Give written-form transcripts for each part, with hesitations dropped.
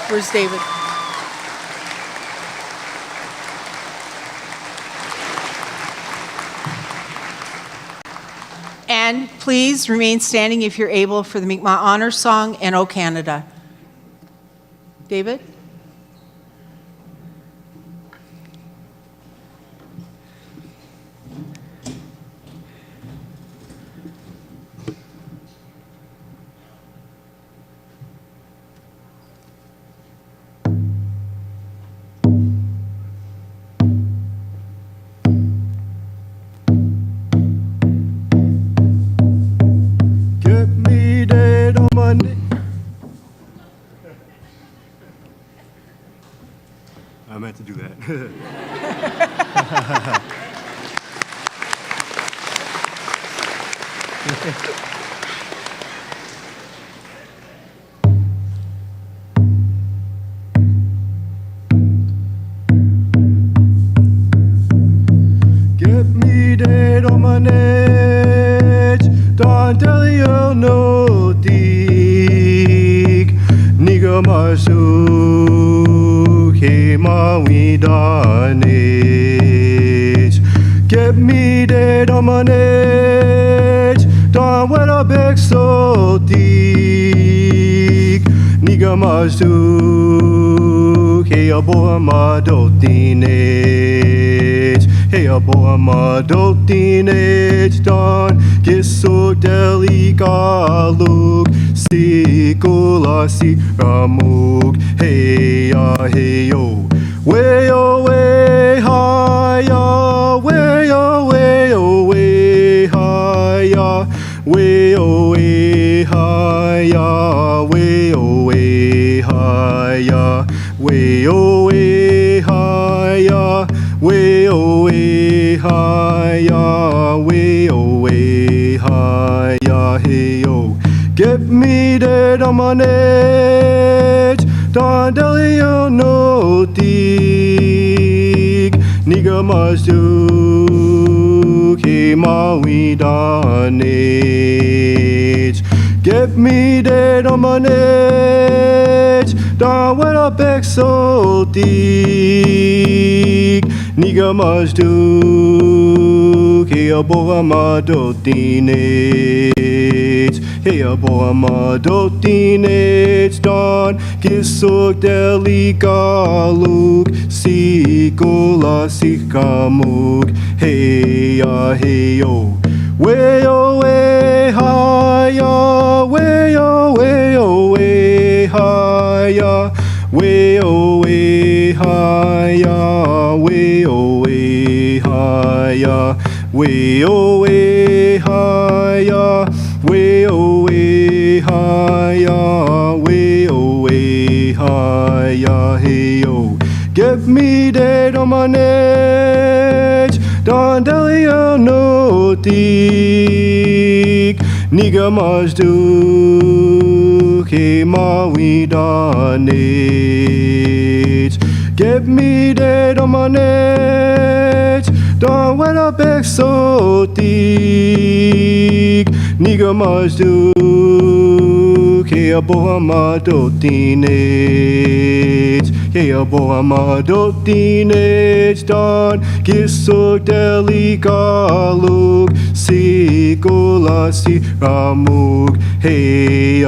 Where's David? And please remain standing if you're able for the Mi'kmaq Honor Song and O Canada. David? I meant to do that. Get me dead on my edge, don't tell you no dig, nigga masu, hey ma we done it. Get me dead on my edge, don't let a big so dig, nigga masu, hey a boy ma do teenage. Hey, a boy, my adult teenage dawn, get so delicate, sikula si ramuk. Hey, yo, way away, higher, way away, away, higher, way away, higher, way away, higher, way away, higher. Way away higher, way away higher, hey yo. Get me dead on my edge, don't tell you no dig, nigga must do, hey ma we done it. Get me dead on my edge, don't let a back so dig. Nigga must do, hey a boy ma do teenage, hey a boy ma do teenage dawn, get so delicate, sikula sikamuk, hey yo, way away higher, way away higher, way away higher, way away higher, way away higher, way away higher, way away higher, hey yo. Get me dead on my edge, don't tell you no dig, nigga must do, hey ma we done it. Get me dead on my edge, don't let a back so dig, nigga must do, hey a boy ma do teenage, hey a boy ma do teenage dawn, get so delicate, sikula si ramuk, hey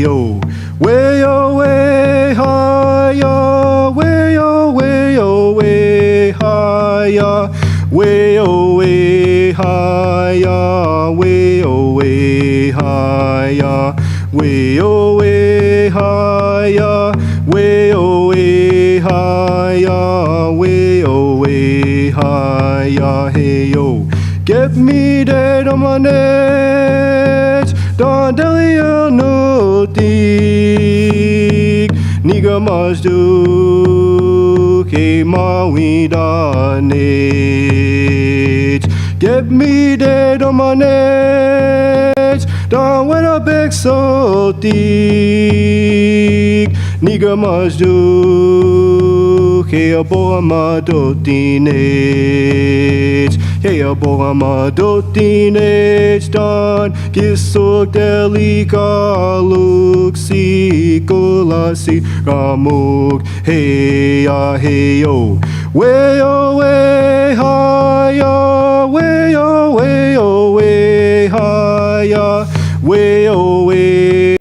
yo. Way away higher, way away, away higher, way away higher, way away higher, way away higher, way away higher, way away higher, hey yo. Get me dead on my edge, don't tell you no dig, nigga must do, hey ma we done it. Get me dead on my edge, don't let a big so dig, Nigamas do Hea Boama dotinate Hea Boama dotinate Dan Gisog Delika Luxi Gulasi Ramug Heya Heyo Way-o, way-hi-ya, way-o, way-o, way-hi-ya, way-o, way-hi-ya,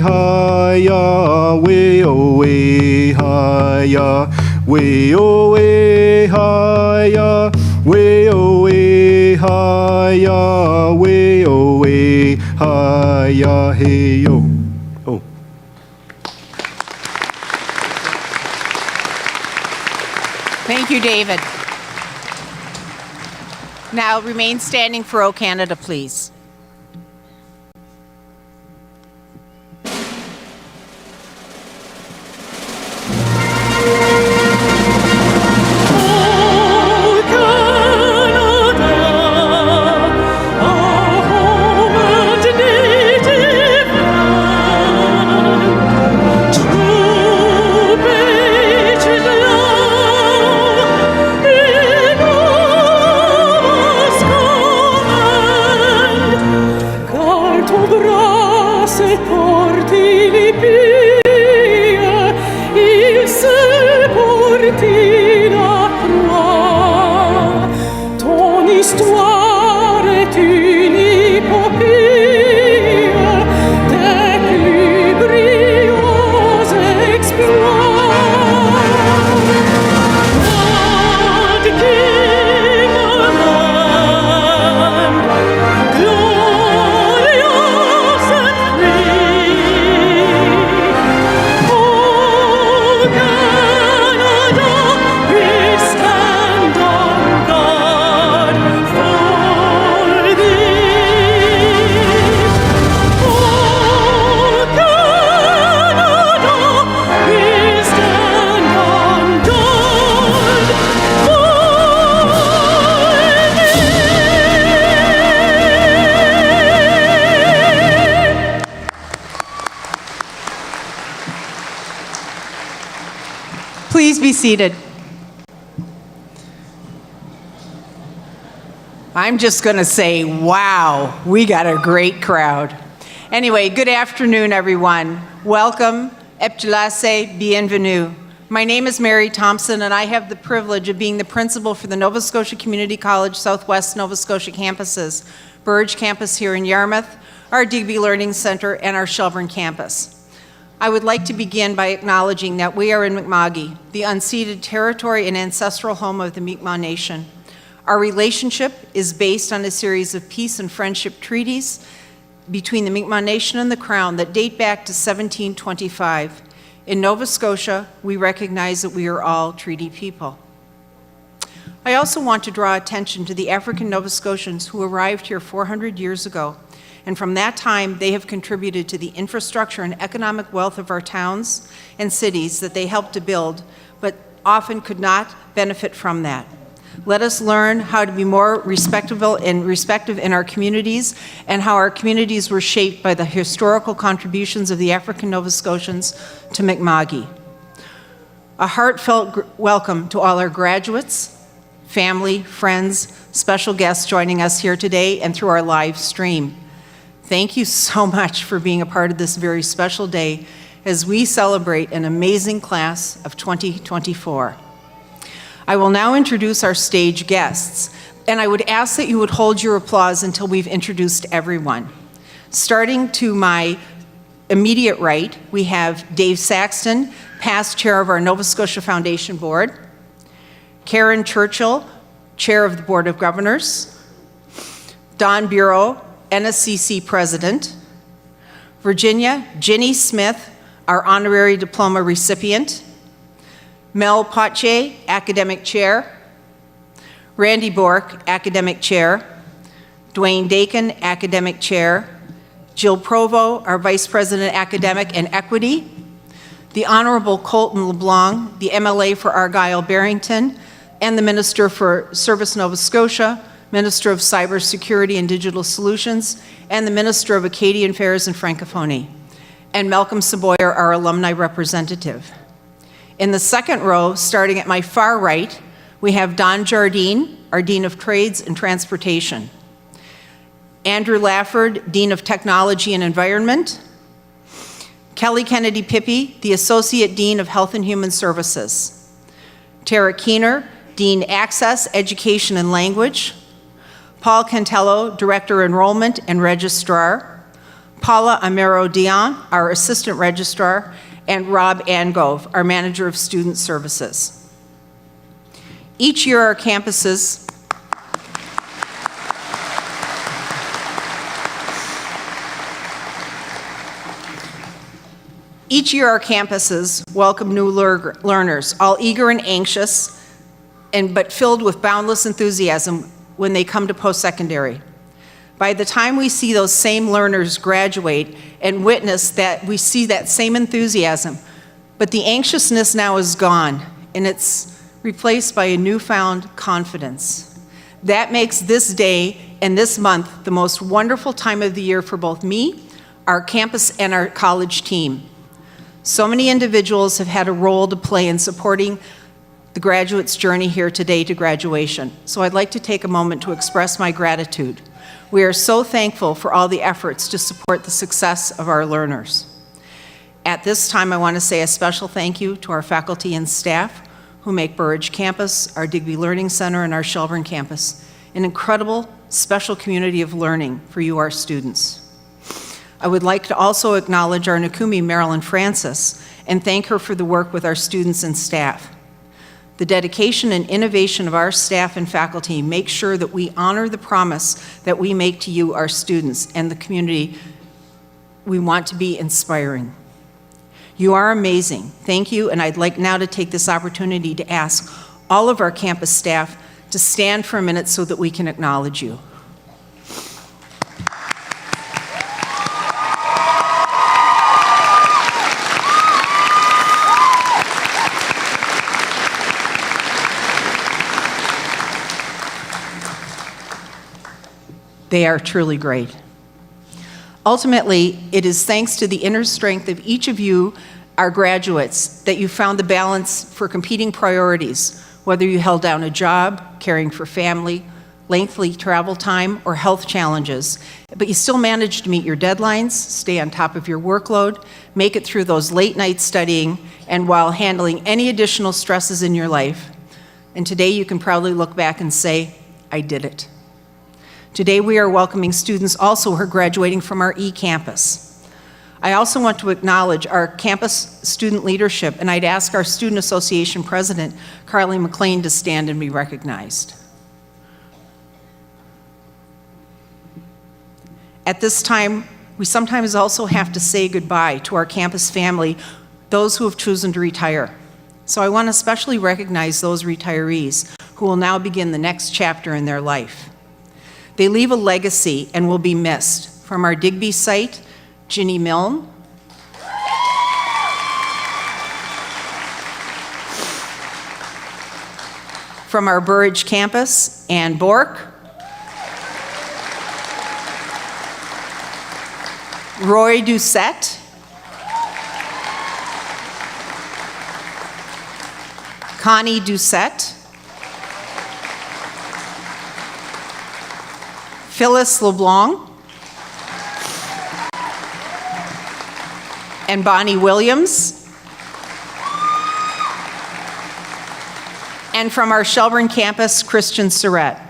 way-o, way-hi-ya, way-o, way-hi-ya, way-o, way-hi-ya, way-o, way-hi-ya, hey-yo. Oh. Thank you, David. Now remain standing for O Canada, please. Please be seated. I'm just going to say, wow, we got a great crowd. Anyway, good afternoon, everyone. Welcome, Eptilase, bienvenue. My name is Mary Thompson, and I have the privilege of being the principal for the Nova Scotia Community College Southwest Nova Scotia campuses, Burridge campus here in Yarmouth, our Digby Learning Center, and our Shelburne campus. I would like to begin by acknowledging that we are in Mi'kma'ki, the unceded territory and ancestral home of the Mi'kmaq Nation. Our relationship is based on a series of peace and friendship treaties between the Mi'kmaq Nation and the Crown that date back to 1725. In Nova Scotia, we recognize that we are all treaty people. I also want to draw attention to the African Nova Scotians who arrived here 400 years ago. And from that time, they have contributed to the infrastructure and economic wealth of our towns and cities that they helped to build, but often could not benefit from that. Let us learn how to be more respectable and respective in our communities, and how our communities were shaped by the historical contributions of the African Nova Scotians to Mi'kma'ki. A heartfelt welcome to all our graduates, family, friends, special guests joining us here today and through our live stream. Thank you so much for being a part of this very special day as we celebrate an amazing class of 2024. I will now introduce our stage guests, and I would ask that you would hold your applause until we've introduced everyone. Starting to my immediate right, we have Dave Saxton, past chair of our Nova Scotia Foundation Board, Karen Churchill, chair of the Board of Governors, Don Bureau, NSCC President, Virginia Ginny Smith, our Honorary Diploma recipient, Mel Potche, Academic Chair, Randy Bork, Academic Chair, Dwayne Dakin, Academic Chair, Jill Provo, our Vice President Academic and Equity, the Honorable Colton LeBlanc, the MLA for Argyle-Barrington, and the Minister for Service Nova Scotia, Minister of Cybersecurity and Digital Solutions, and the Minister of Acadian Affairs and Francophonie, and Malcolm Saboyer, our alumni representative. In the second row, starting at my far right, we have Don Jardine, our Dean of Trades and Transportation. Andrew Lafford, Dean of Technology and Environment. Kelly Kennedy Pippi, the Associate Dean of Health and Human Services. Tara Keener, Dean Access, Education and Language. Paul Cantello, Director Enrollment and Registrar. Paula Amero Dion, our Assistant Registrar, and Rob Angove, our Manager of Student Services. Each year our campuses welcome new learners, all eager and anxious, but filled with boundless enthusiasm when they come to post-secondary. By the time we see those same learners graduate and witness that, we see that same enthusiasm, but the anxiousness now is gone, and it's replaced by a newfound confidence. That makes this day and this month the most wonderful time of the year for both me, our campus, and our college team. So many individuals have had a role to play in supporting the graduates' journey here today to graduation. So I'd like to take a moment to express my gratitude. We are so thankful for all the efforts to support the success of our learners. At this time, I want to say a special thank you to our faculty and staff who make Burridge campus, our Digby Learning Center, and our Shelburne campus an incredible, special community of learning for you, our students. I would like to also acknowledge our Nakumi, Marilyn Francis, and thank her for the work with our students and staff. The dedication and innovation of our staff and faculty make sure that we honor the promise that we make to you, our students, and the community we want to be inspiring. You are amazing. Thank you, and I'd like now to take this opportunity to ask all of our campus staff to stand for a minute so that we can acknowledge you. They are truly great. Ultimately, it is thanks to the inner strength of each of you, our graduates, that you found the balance for competing priorities, whether you held down a job, caring for family, lengthy travel time, or health challenges. But you still managed to meet your deadlines, stay on top of your workload, make it through those late nights studying, and while handling any additional stresses in your life. And today you can proudly look back and say, I did it. Today we are welcoming students also who are graduating from our e-campus. I also want to acknowledge our campus student leadership, and I'd ask our Student Association President, Carly McLean, to stand and be recognized. At this time, we sometimes also have to say goodbye to our campus family, those who have chosen to retire. So I want to especially recognize those retirees who will now begin the next chapter in their life. They leave a legacy and will be missed. From our Digby site, Ginny Milne. From our Burridge campus, Ann Bork. Roy Doucette. Connie Doucette. Phyllis LeBlanc, and Bonnie Williams. And from our Shelburne campus, Christian Surratt.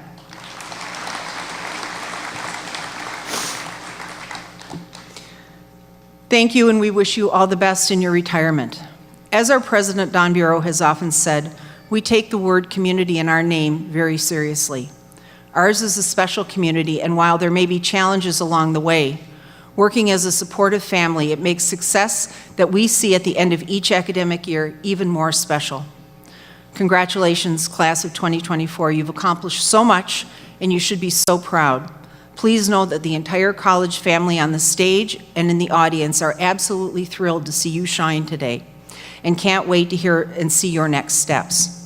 Thank you, and we wish you all the best in your retirement. As our president, Don Bureau, has often said, we take the word community in our name very seriously. Ours is a special community, and while there may be challenges along the way, working as a supportive family, it makes success that we see at the end of each academic year even more special. Congratulations, class of 2024. You've accomplished so much, and you should be so proud. Please know that the entire college family on the stage and in the audience are absolutely thrilled to see you shine today, and can't wait to hear and see your next steps.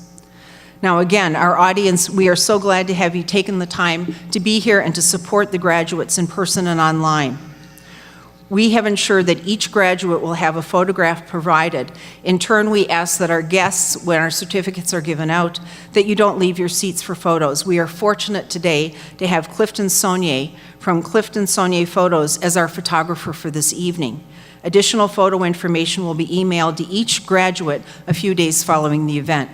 Now again, our audience, we are so glad to have you taken the time to be here and to support the graduates in person and online. We have ensured that each graduate will have a photograph provided. In turn, we ask that our guests, when our certificates are given out, that you don't leave your seats for photos. We are fortunate today to have Clifton Saunier from Clifton Saunier Photos as our photographer for this evening. Additional photo information will be emailed to each graduate a few days following the event.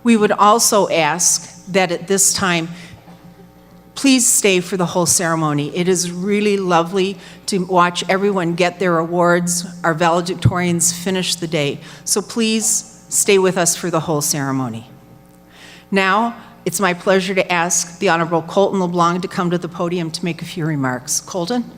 We would also ask that at this time, please stay for the whole ceremony. It is really lovely to watch everyone get their awards. Our valedictorians finish the day. So please stay with us for the whole ceremony. Now, it's my pleasure to ask the Honorable Colton LeBlanc to come to the podium to make a few remarks. Colton?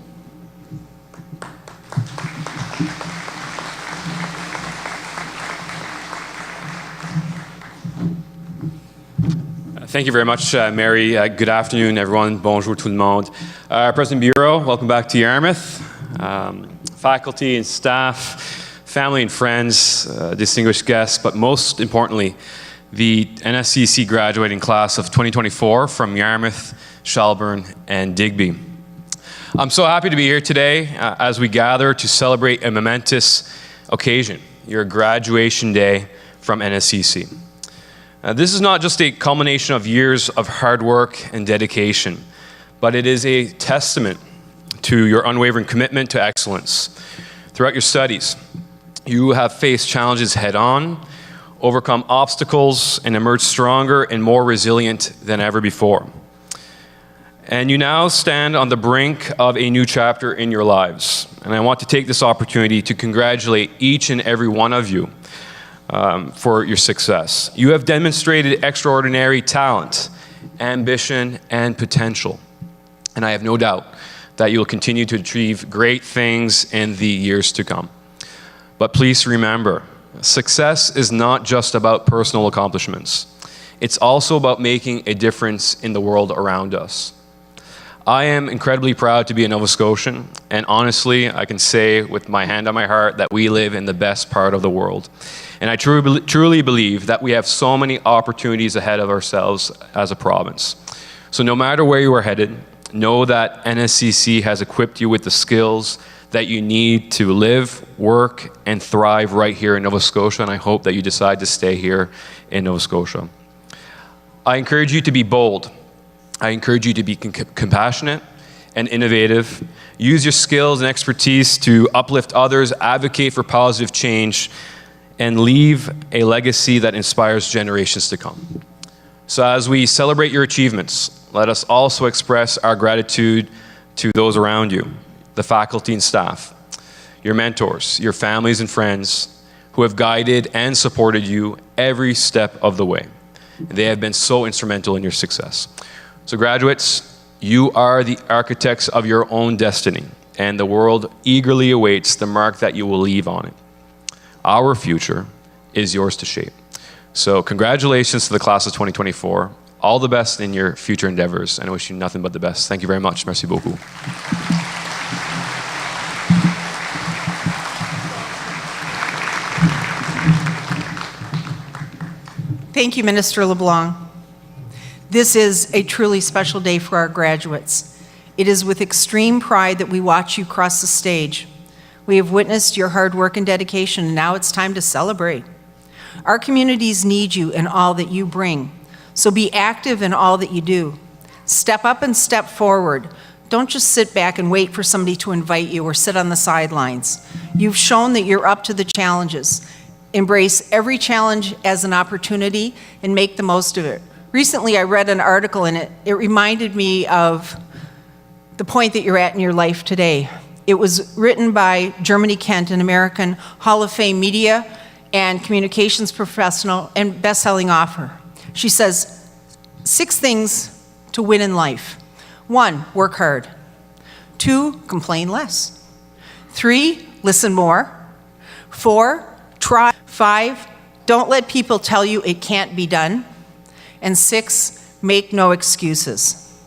Thank you very much, Mary. Good afternoon, everyone. Bonjour tout le monde. President Bureau, welcome back to Yarmouth. Faculty and staff, family and friends, distinguished guests, but most importantly, the NSCC graduating class of 2024 from Yarmouth, Shelburne, and Digby. I'm so happy to be here today as we gather to celebrate a momentous occasion, your graduation day from NSCC. This is not just a culmination of years of hard work and dedication, but it is a testament to your unwavering commitment to excellence. Throughout your studies, you have faced challenges head-on, overcome obstacles, and emerged stronger and more resilient than ever before. And you now stand on the brink of a new chapter in your lives. And I want to take this opportunity to congratulate each and every one of you for your success. You have demonstrated extraordinary talent, ambition, and potential. And I have no doubt that you will continue to achieve great things in the years to come. But please remember, success is not just about personal accomplishments. It's also about making a difference in the world around us. I am incredibly proud to be a Nova Scotian, and honestly, I can say with my hand on my heart that we live in the best part of the world. And I truly believe that we have so many opportunities ahead of ourselves as a province. So no matter where you are headed, know that NSCC has equipped you with the skills that you need to live, work, and thrive right here in Nova Scotia, and I hope that you decide to stay here in Nova Scotia. I encourage you to be bold. I encourage you to be compassionate and innovative. Use your skills and expertise to uplift others, advocate for positive change, and leave a legacy that inspires generations to come. So as we celebrate your achievements, let us also express our gratitude to those around you, the faculty and staff, your mentors, your families and friends who have guided and supported you every step of the way. They have been so instrumental in your success. So graduates, you are the architects of your own destiny, and the world eagerly awaits the mark that you will leave on it. Our future is yours to shape. So congratulations to the class of 2024. All the best in your future endeavors, and I wish you nothing but the best. Thank you very much. Merci beaucoup. Thank you, Minister LeBlanc. This is a truly special day for our graduates. It is with extreme pride that we watch you cross the stage. We have witnessed your hard work and dedication, and now it's time to celebrate. Our communities need you in all that you bring, so be active in all that you do. Step up and step forward. Don't just sit back and wait for somebody to invite you or sit on the sidelines. You've shown that you're up to the challenges. Embrace every challenge as an opportunity and make the most of it. Recently, I read an article and it reminded me of the point that you're at in your life today. It was written by Germany Kent, an American Hall of Fame media and communications professional and best-selling author. She says, 6 things to win in life. 1, work hard. 2, complain less. 3, listen more. 4, try. 5, don't let people tell you it can't be done. And 6, make no excuses.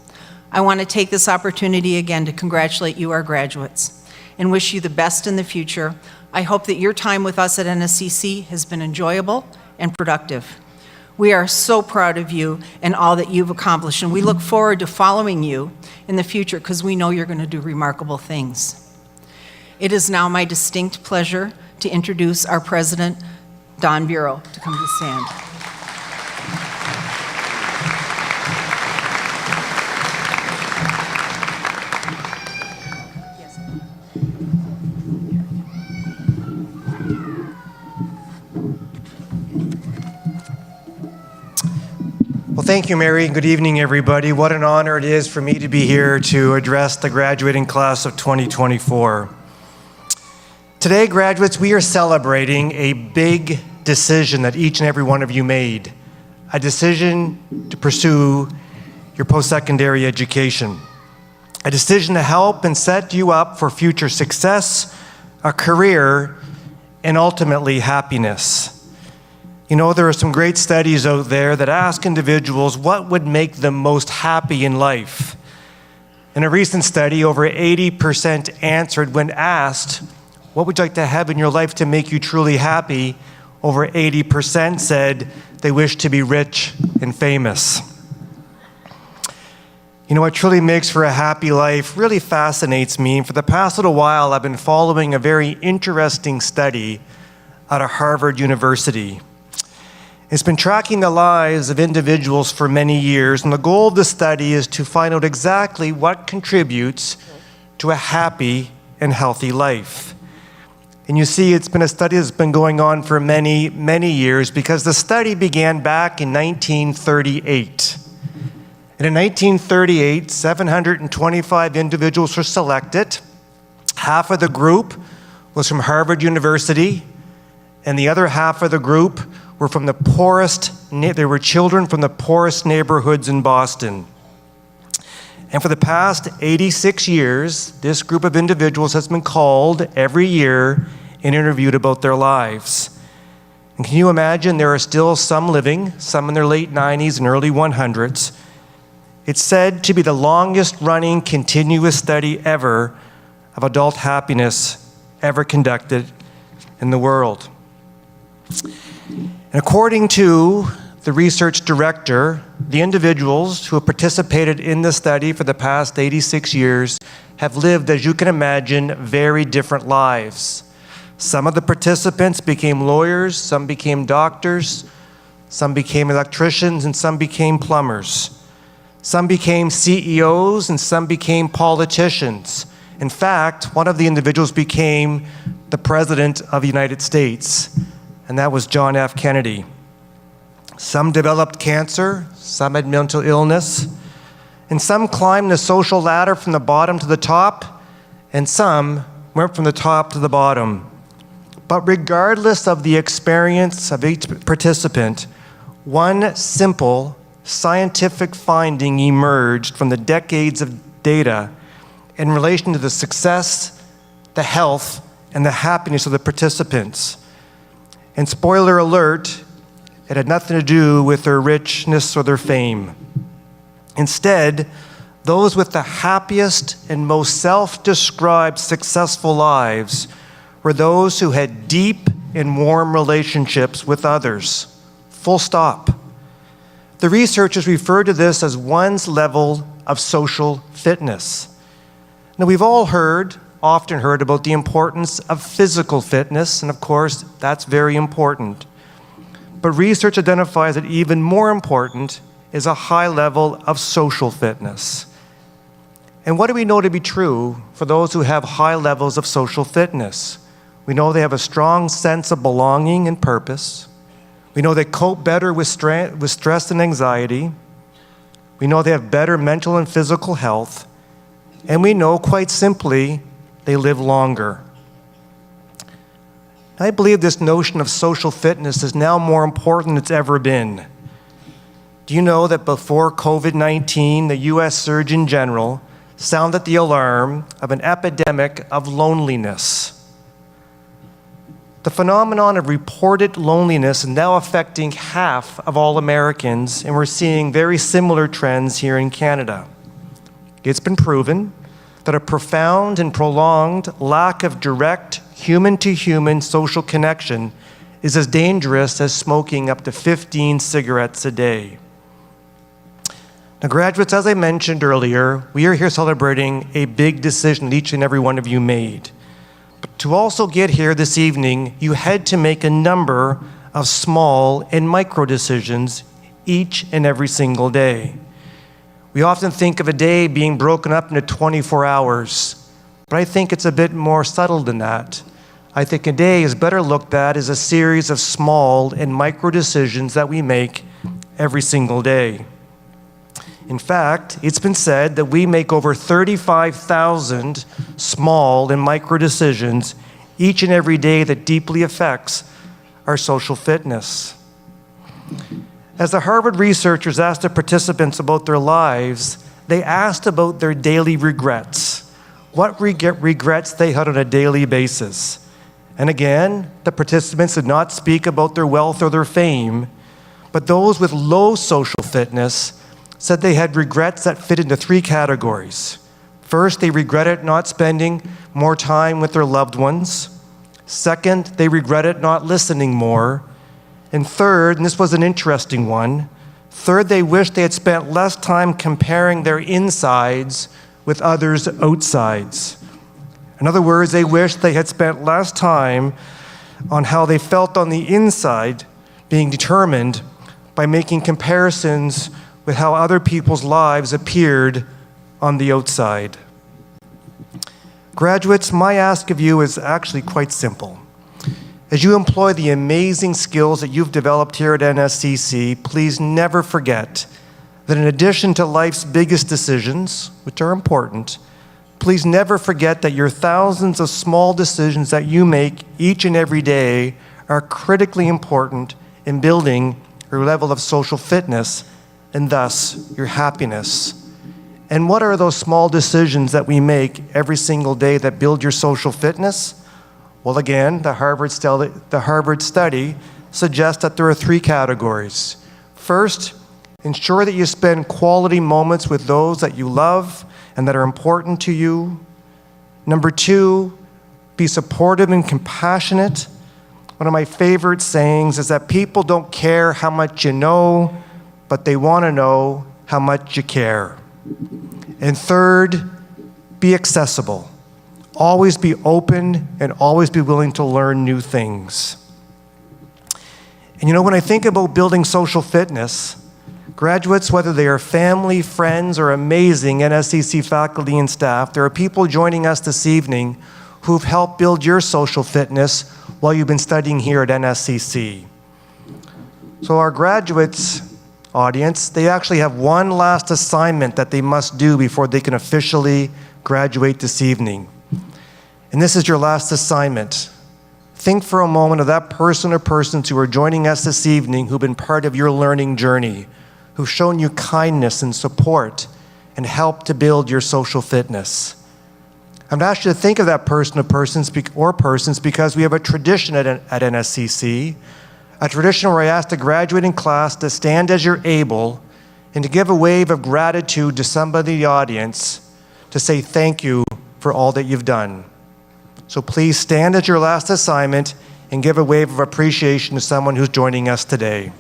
I want to take this opportunity again to congratulate you, our graduates, and wish you the best in the future. I hope that your time with us at NSCC has been enjoyable and productive. We are so proud of you and all that you've accomplished, and we look forward to following you in the future because we know you're going to do remarkable things. It is now my distinct pleasure to introduce our president, Don Bureau, to come to the stand. Well, thank you, Mary. Good evening, everybody. What an honor it is for me to be here to address the graduating class of 2024. Today, graduates, we are celebrating a big decision that each and every one of you made, a decision to pursue your post-secondary education, a decision to help and set you up for future success, a career, and ultimately happiness. You know, there are some great studies out there that ask individuals what would make them most happy in life. In a recent study, over 80% answered when asked, what would you like to have in your life to make you truly happy? Over 80% said they wish to be rich and famous. You know, what truly makes for a happy life really fascinates me. And for the past little while, I've been following a very interesting study out of Harvard University. It's been tracking the lives of individuals for many years, and the goal of the study is to find out exactly what contributes to a happy and healthy life. And you see, it's been a study that's been going on for many, many years because the study began back in 1938. And in 1938, 725 individuals were selected. Half of the group was from Harvard University, and the other half of the group were from the poorest, they were children from the poorest neighborhoods in Boston. And for the past 86 years, this group of individuals has been called every year and interviewed about their lives. And can you imagine there are still some living, some in their late 90s and early 100s. It's said to be the longest running continuous study ever of adult happiness ever conducted in the world. And according to the research director, the individuals who have participated in the study for the past 86 years have lived, as you can imagine, very different lives. Some of the participants became lawyers, some became doctors, some became electricians, and some became plumbers. Some became CEOs, and some became politicians. In fact, one of the individuals became the President of the United States, and that was John F. Kennedy. Some developed cancer, some had mental illness, and some climbed the social ladder from the bottom to the top, and some went from the top to the bottom. But regardless of the experience of each participant, one simple scientific finding emerged from the decades of data in relation to the success, the health, and the happiness of the participants. And spoiler alert, it had nothing to do with their richness or their fame. Instead, those with the happiest and most self-described successful lives were those who had deep and warm relationships with others. Full stop. The researchers refer to this as one's level of social fitness. Now, we've all often heard about the importance of physical fitness, and of course, that's very important. But research identifies that even more important is a high level of social fitness. And what do we know to be true for those who have high levels of social fitness? We know they have a strong sense of belonging and purpose. We know they cope better with stress and anxiety. We know they have better mental and physical health. And we know, quite simply, they live longer. I believe this notion of social fitness is now more important than it's ever been. Do you know that before COVID-19, the U.S. Surgeon General sounded the alarm of an epidemic of loneliness? The phenomenon of reported loneliness is now affecting half of all Americans, and we're seeing very similar trends here in Canada. It's been proven that a profound and prolonged lack of direct human-to-human social connection is as dangerous as smoking up to 15 cigarettes a day. Now, graduates, as I mentioned earlier, we are here celebrating a big decision that each and every one of you made. to also get here this evening, you had to make a number of small and micro decisions each and every single day. We often think of a day being broken up into 24 hours, but I think it's a bit more subtle than that. I think a day is better looked at as a series of small and micro decisions that we make every single day. In fact, it's been said that we make over 35,000 small and micro decisions each and every day that deeply affects our social fitness. As the Harvard researchers asked the participants about their lives, they asked about their daily regrets. What regrets they had on a daily basis. And again, the participants did not speak about their wealth or their fame, but those with low social fitness said they had regrets that fit into three categories. First, they regretted not spending more time with their loved ones. Second, they regretted not listening more. And third, and this was an interesting one, third, they wished they had spent less time comparing their insides with others' outsides. In other words, they wished they had spent less time on how they felt on the inside being determined by making comparisons with how other people's lives appeared on the outside. Graduates, my ask of you is actually quite simple. As you employ the amazing skills that you've developed here at NSCC, please never forget that in addition to life's biggest decisions, which are important, please never forget that your thousands of small decisions that you make each and every day are critically important in building your level of social fitness and thus your happiness. And what are those small decisions that we make every single day that build your social fitness? Well, again, the Harvard study suggests that there are three categories. First, ensure that you spend quality moments with those that you love and that are important to you. Number two, be supportive and compassionate. One of my favorite sayings is that people don't care how much you know, but they want to know how much you care. And third, be accessible. Always be open and always be willing to learn new things. And you know, when I think about building social fitness, graduates, whether they are family, friends, or amazing NSCC faculty and staff, there are people joining us this evening who've helped build your social fitness while you've been studying here at NSCC. So our graduates audience, they actually have one last assignment that they must do before they can officially graduate this evening. And this is your last assignment. Think for a moment of that person or persons who are joining us this evening who've been part of your learning journey, who've shown you kindness and support and helped to build your social fitness. I'm going to ask you to think of that person or persons because we have a tradition at NSCC, a tradition where I ask the graduating class to stand as you're able and to give a wave of gratitude to somebody in the audience to say thank you for all that you've done. So please stand as your last assignment and give a wave of appreciation to someone who's joining us today.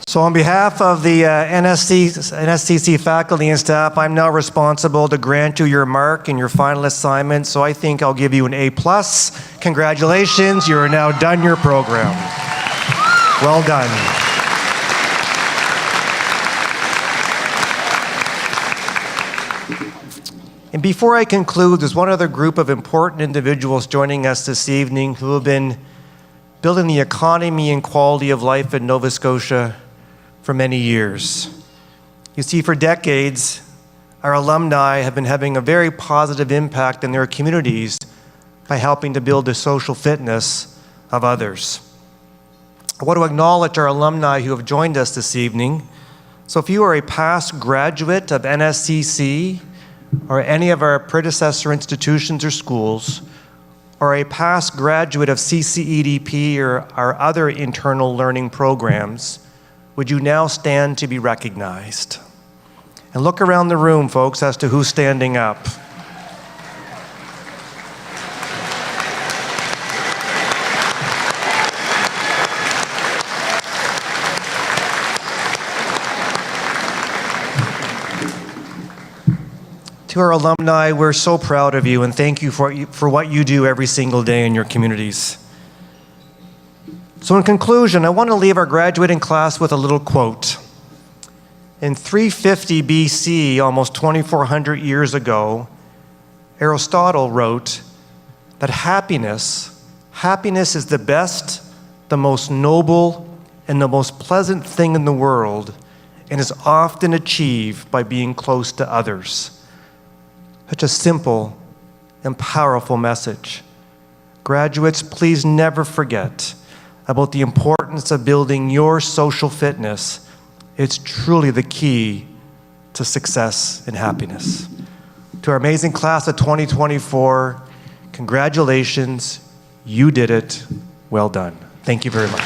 So on behalf of the NSCC faculty and staff, I'm now responsible to grant you your mark and your final assignment, so I think I'll give you an A+. Congratulations, you are now done your program. Well done. And before I conclude, there's one other group of important individuals joining us this evening who have been building the economy and quality of life in Nova Scotia for many years. You see, for decades, our alumni have been having a very positive impact in their communities by helping to build the social fitness of others. I want to acknowledge our alumni who have joined us this evening. So if you are a past graduate of NSCC or any of our predecessor institutions or schools, or a past graduate of CCEDP or our other internal learning programs, would you now stand to be recognized? And look around the room, folks, as to who's standing up. To our alumni, we're so proud of you and thank you for what you do every single day in your communities. So in conclusion, I want to leave our graduating class with a little quote. In 350 BC, almost 2,400 years ago, Aristotle wrote that happiness is the best, the most noble, and the most pleasant thing in the world, and is often achieved by being close to others. Such a simple and powerful message. Graduates, please never forget about the importance of building your social fitness. It's truly the key to success and happiness. To our amazing class of 2024, congratulations, you did it, well done. Thank you very much.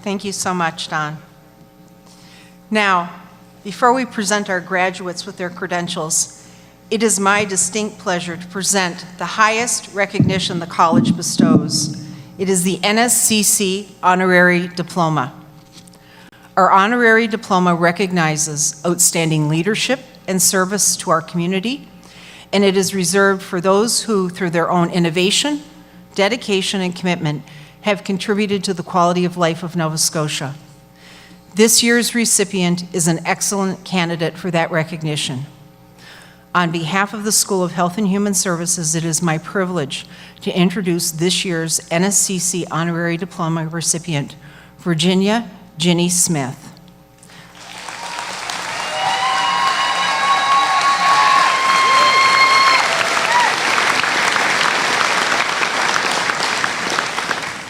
Thank you so much, Don. Now, before we present our graduates with their credentials, it is my distinct pleasure to present the highest recognition the college bestows. It is the NSCC Honorary Diploma. Our honorary diploma recognizes outstanding leadership and service to our community, and it is reserved for those who, through their own innovation, dedication, and commitment, have contributed to the quality of life of Nova Scotia. This year's recipient is an excellent candidate for that recognition. On behalf of the School of Health and Human Services, it is my privilege to introduce this year's NSCC Honorary Diploma recipient, Virginia Ginny Smith.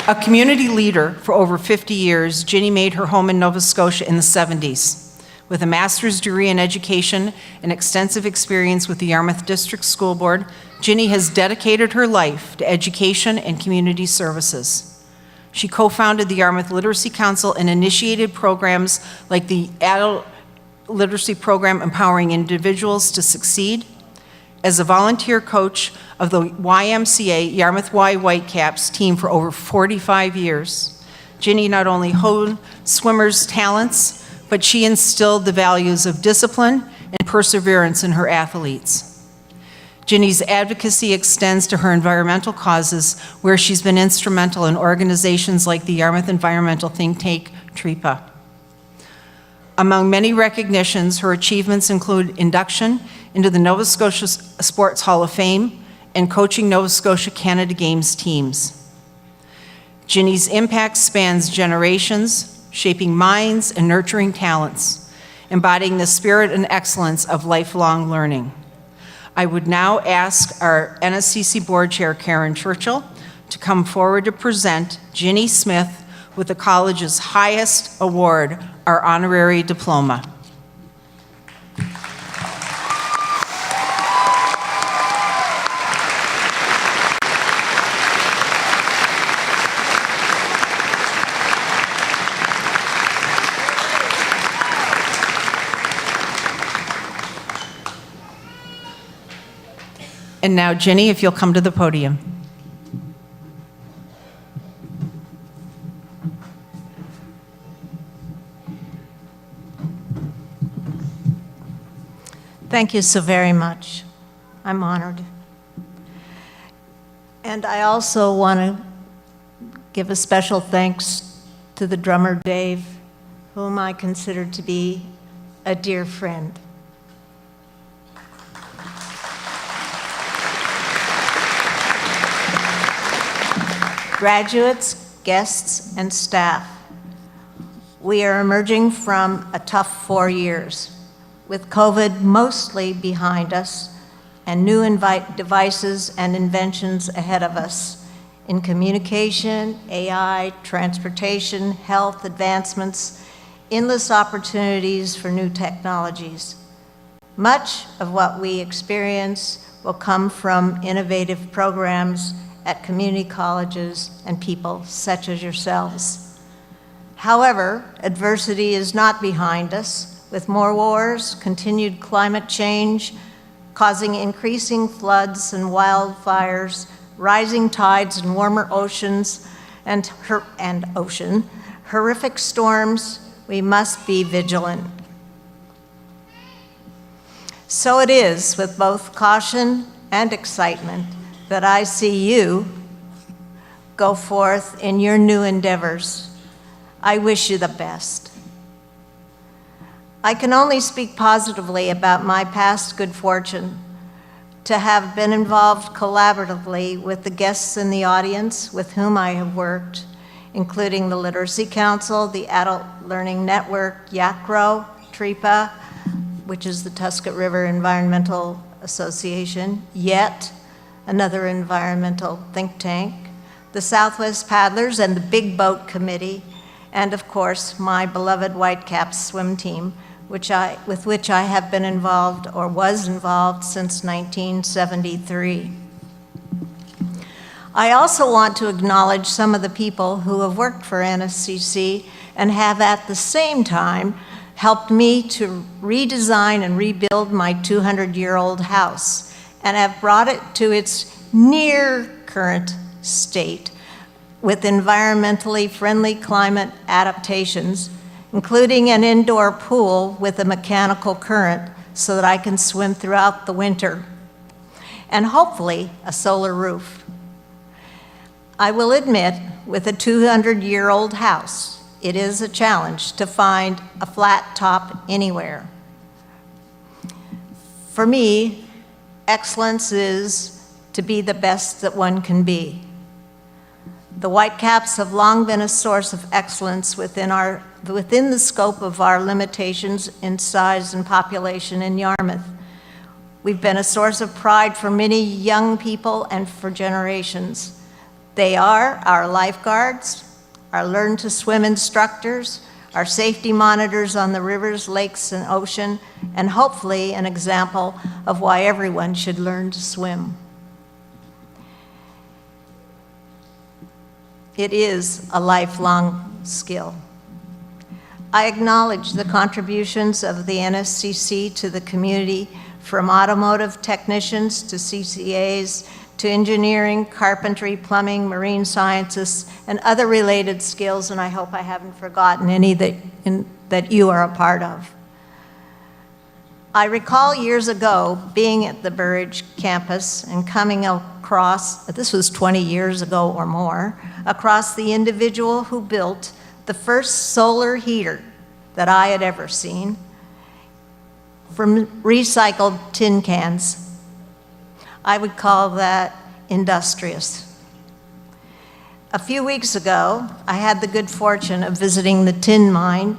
A community leader for over 50 years, Ginny made her home in Nova Scotia in the 70s. With a master's degree in education and extensive experience with the Yarmouth District School Board, Ginny has dedicated her life to education and community services. She co-founded the Yarmouth Literacy Council and initiated programs like the Adult Literacy Program Empowering Individuals to Succeed. As a volunteer coach of the YMCA Yarmouth Y Whitecaps team for over 45 years, Ginny not only honed swimmers' talents, but she instilled the values of discipline and perseverance in her athletes. Ginny's advocacy extends to her environmental causes, where she's been instrumental in organizations like the Yarmouth Environmental Think Tank, TREPA. Among many recognitions, her achievements include induction into the Nova Scotia Sports Hall of Fame and coaching Nova Scotia Canada Games teams. Ginny's impact spans generations, shaping minds and nurturing talents, embodying the spirit and excellence of lifelong learning. I would now ask our NSCC Board Chair, Karen Churchill, to come forward to present Ginny Smith with the college's highest award, our honorary diploma. And now, Ginny, if you'll come to the podium. Thank you so very much. I'm honored. And I also want to give a special thanks to the drummer, Dave, whom I consider to be a dear friend. Graduates, guests, and staff, we are emerging from a tough 4 years, with COVID mostly behind us and new devices and inventions ahead of us in communication, AI, transportation, health advancements, endless opportunities for new technologies. Much of what we experience will come from innovative programs at community colleges and people such as yourselves. However, adversity is not behind us, with more wars, continued climate change, causing increasing floods and wildfires, rising tides and warmer oceans, and horrific storms. We must be vigilant. So it is with both caution and excitement that I see you go forth in your new endeavors. I wish you the best. I can only speak positively about my past good fortune to have been involved collaboratively with the guests in the audience with whom I have worked, including the Literacy Council, the Adult Learning Network, YACRO, TRIPA, which is the Tuscot River Environmental Association, YET, another environmental think tank, the Southwest Paddlers and the Big Boat Committee, and of course, my beloved Whitecaps swim team, with which I have been involved or was involved since 1973. I also want to acknowledge some of the people who have worked for NSCC and have at the same time helped me to redesign and rebuild my 200-year-old house and have brought it to its near current state with environmentally friendly climate adaptations, including an indoor pool with a mechanical current so that I can swim throughout the winter, and hopefully a solar roof. I will admit, with a 200-year-old house, it is a challenge to find a flat top anywhere. For me, excellence is to be the best that one can be. The Whitecaps have long been a source of excellence within the scope of our limitations in size and population in Yarmouth. We've been a source of pride for many young people and for generations. They are our lifeguards, our learn to swim instructors, our safety monitors on the rivers, lakes, and ocean, and hopefully an example of why everyone should learn to swim. It is a lifelong skill. I acknowledge the contributions of the NSCC to the community, from automotive technicians to CCAs, to engineering, carpentry, plumbing, marine sciences, and other related skills, and I hope I haven't forgotten any that you are a part of. I recall years ago being at the Burridge campus and coming across, this was 20 years ago or more, across the individual who built the first solar heater that I had ever seen from recycled tin cans. I would call that industrious. A few weeks ago, I had the good fortune of visiting the tin mine,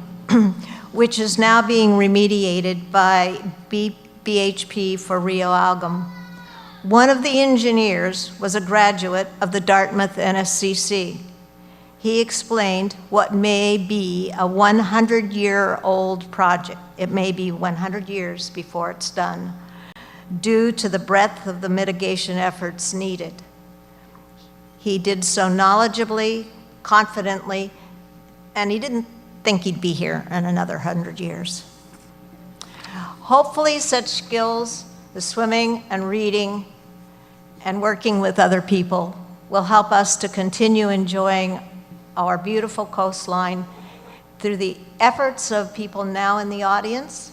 which is now being remediated by BHP for reoalgum. One of the engineers was a graduate of the Dartmouth NSCC. He explained what may be a 100-year-old project. It may be 100 years before it's done, due to the breadth of the mitigation efforts needed. He did so knowledgeably, confidently, and he didn't think he'd be here in another 100 years. Hopefully such skills as swimming and reading and working with other people will help us to continue enjoying our beautiful coastline through the efforts of people now in the audience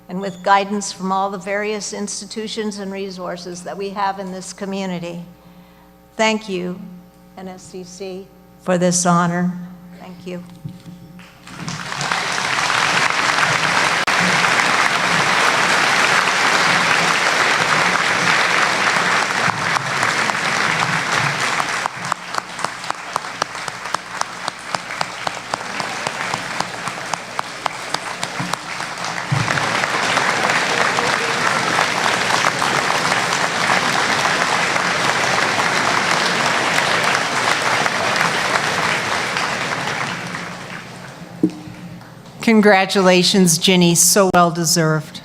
and with guidance from all the various institutions and resources that we have in this community. Thank you, NSCC, for this honor. Thank you. Congratulations, Ginny, so well deserved.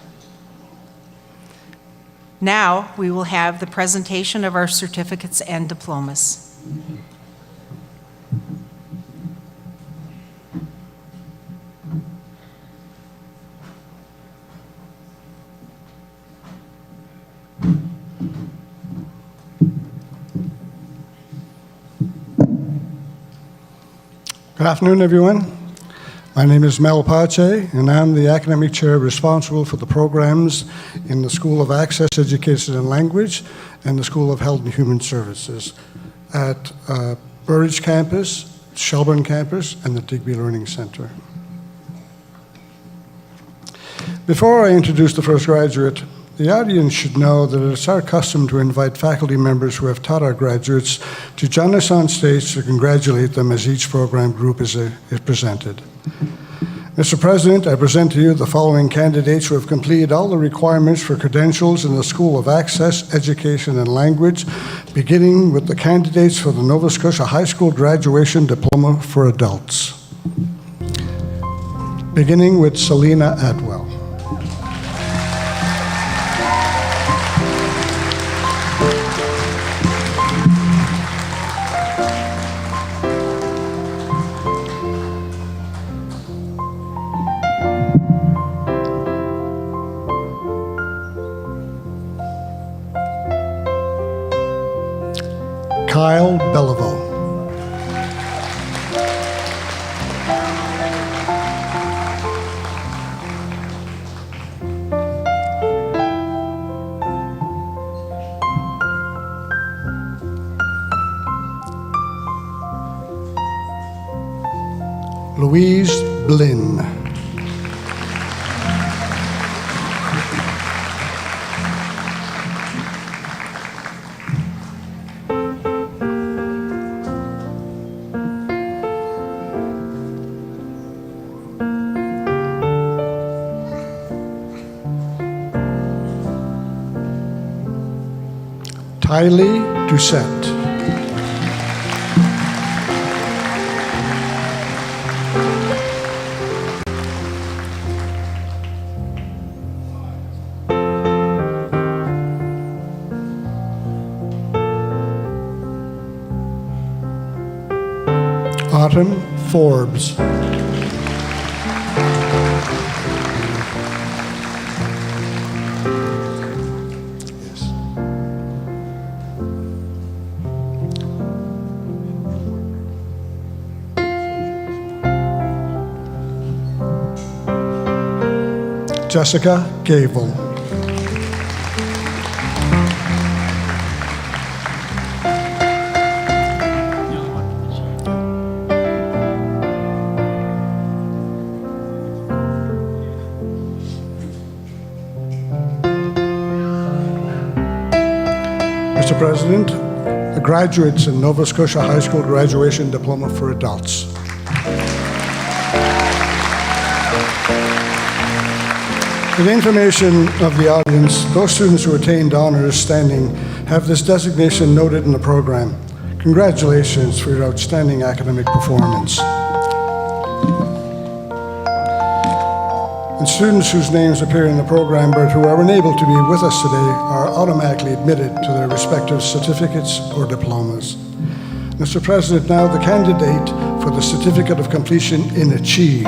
Now, we will have the presentation of our certificates and diplomas. Good afternoon, everyone. My name is Mel Pache, and I'm the academic chair responsible for the programs in the School of Access, Education and Language and the School of Health and Human Services at Burridge campus, Shelburne campus, and the Digby Learning Center. Before I introduce the first graduate, the audience should know that it's our custom to invite faculty members who have taught our graduates to join us on stage to congratulate them as each program group is presented. Mr. President, I present to you the following candidates who have completed all the requirements for credentials in the School of Access, Education and Language, beginning with the candidates for the Nova Scotia High School Graduation Diploma for Adults. Beginning with Selena Atwell. Kyle Belleville. Louise Blinn. Tylee Doucette. Autumn Forbes. Jessica Gable. Mr. President, the graduates in Nova Scotia High School Graduation Diploma for Adults. For the information of the audience, those students who attained honors standing have this designation noted in the program. Congratulations for your outstanding academic performance. And students whose names appear in the program but who are unable to be with us today are automatically admitted to their respective certificates or diplomas. Mr. President, now the candidate for the Certificate of Completion in Achieve,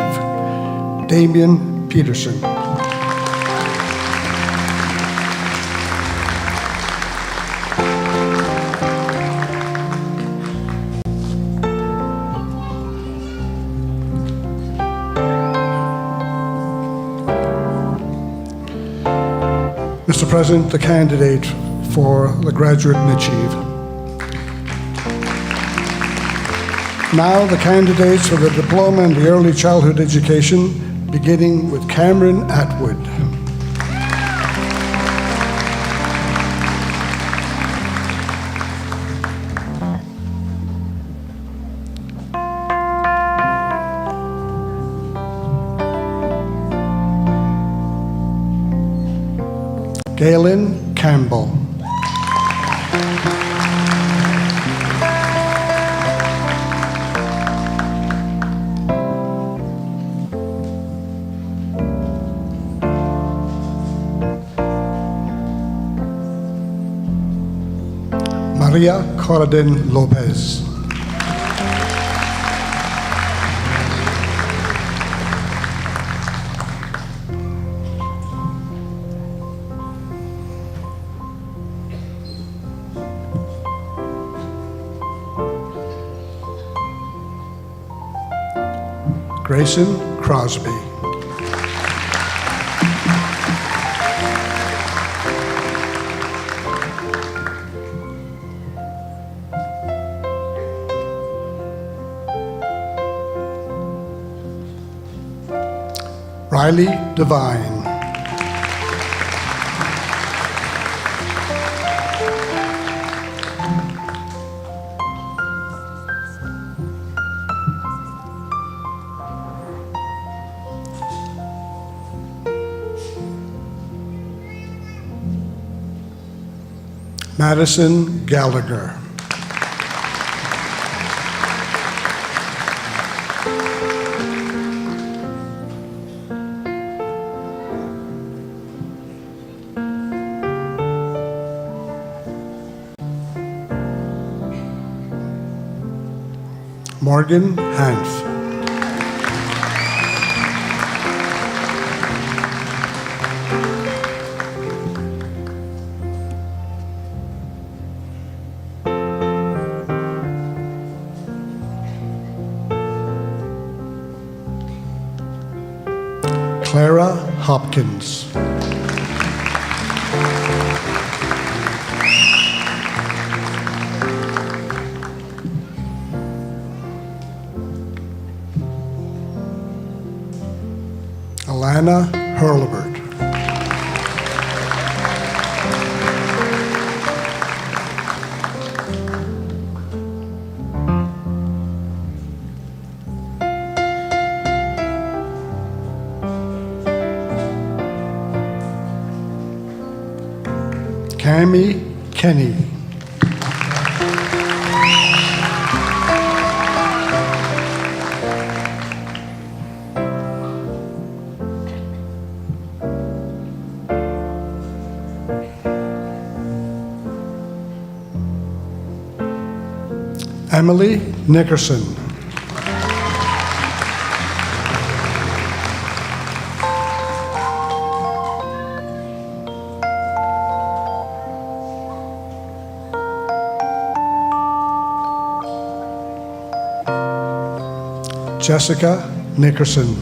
Damien Peterson. Mr. President, the candidate for the Graduate in Achieve. Now the candidates for the Diploma in the Early Childhood Education, beginning with Cameron Atwood. Galen Campbell. Maria Corradin Lopez. Grayson Crosby. Riley Devine. Madison Gallagher. Morgan Hanf. Clara Hopkins. Alana Hurlbert. Cami Kenny. Emily Nickerson. Jessica Nickerson.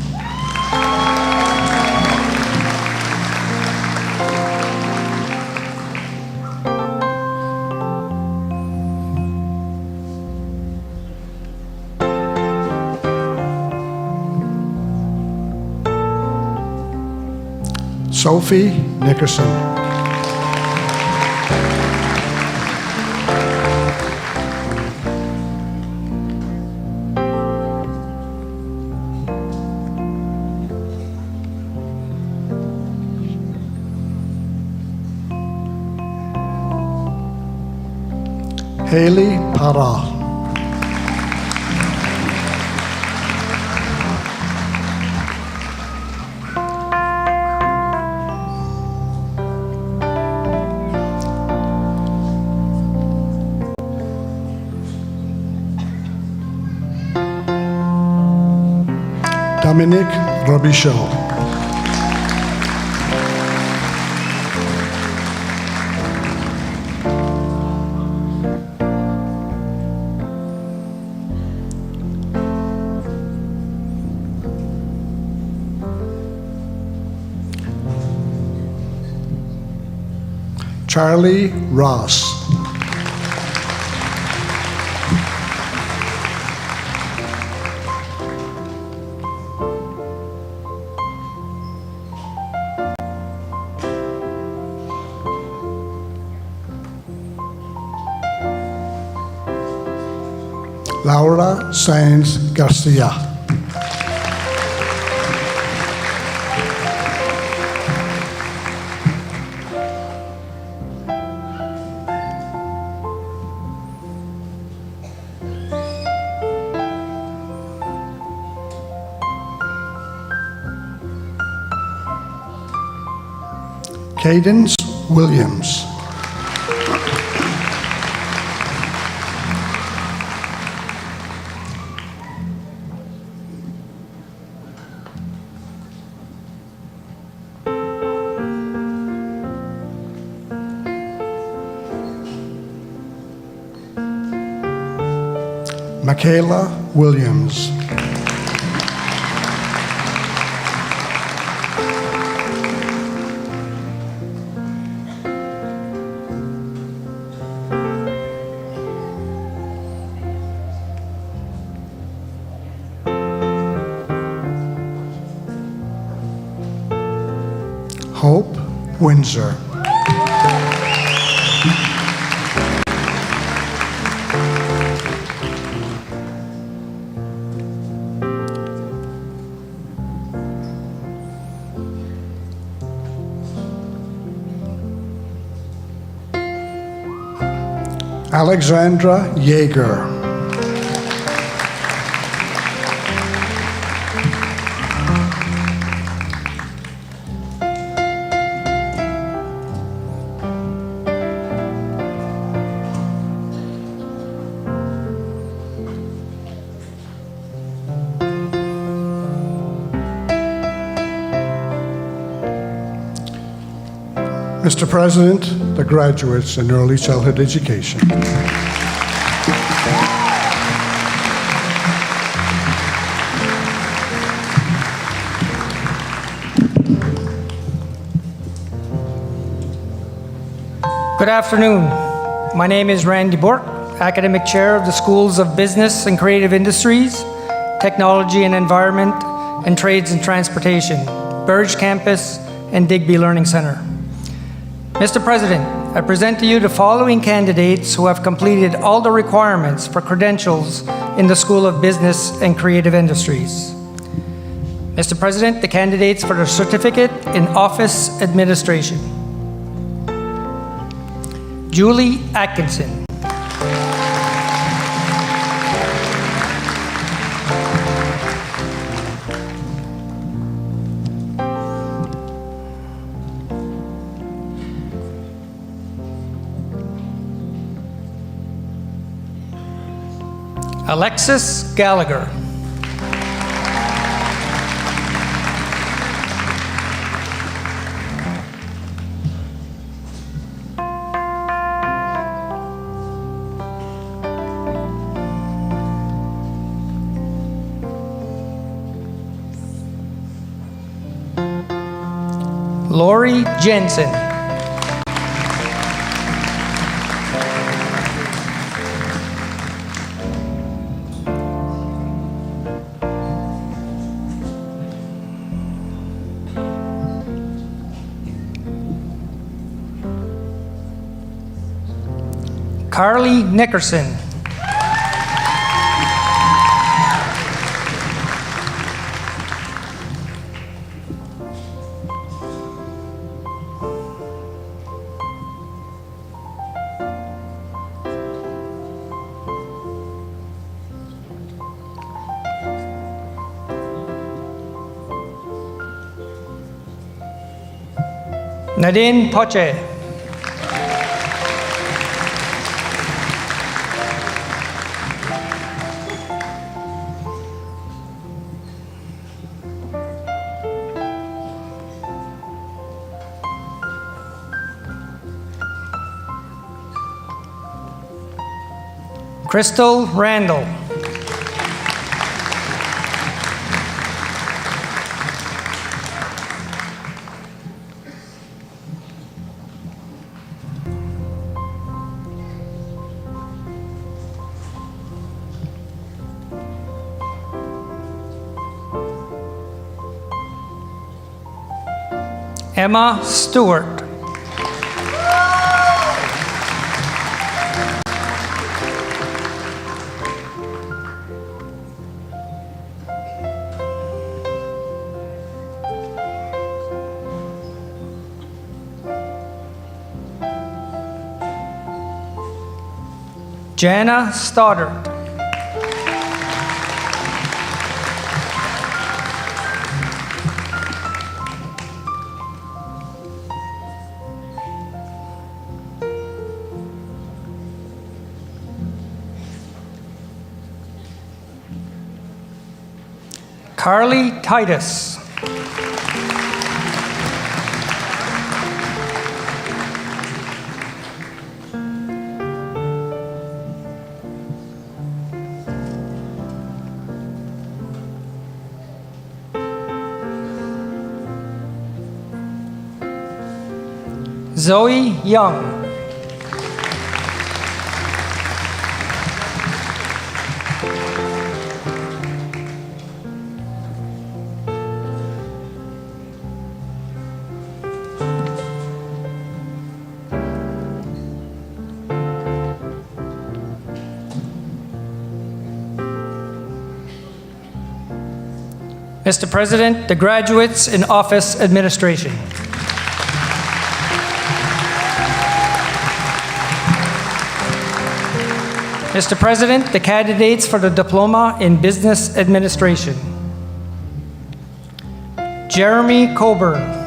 Sophie Nickerson. Haley Para. Dominic Robichaud. Charlie Ross. Laura Sainz Garcia. Cadence Williams. Michaela Williams. Hope Windsor. Alexandra Yeager. Mr. President, the graduates in early childhood education. Good afternoon. My name is Randy Bork, Academic Chair of the Schools of Business and Creative Industries, Technology and Environment, and Trades and Transportation, Burridge Campus, and Digby Learning Center. Mr. President, I present to you the following candidates who have completed all the requirements for credentials in the School of Business and Creative Industries. Mr. President, the candidates for the Certificate in Office Administration. Julie Atkinson. Alexis Gallagher. Lori Jensen. Carly Nickerson. Nadine Poche. Crystal Randall. Emma Stewart. Jana Stoddard. Carly Titus. Zoe Young. Mr. President, the graduates in office administration. Mr. President, the candidates for the diploma in business administration. Jeremy Coburn.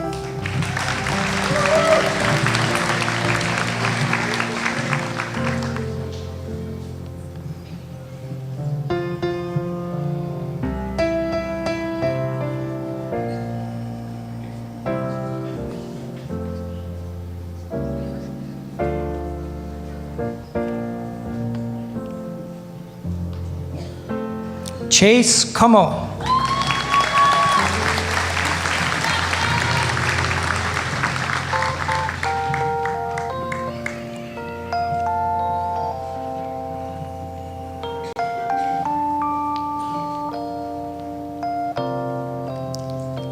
Chase Como.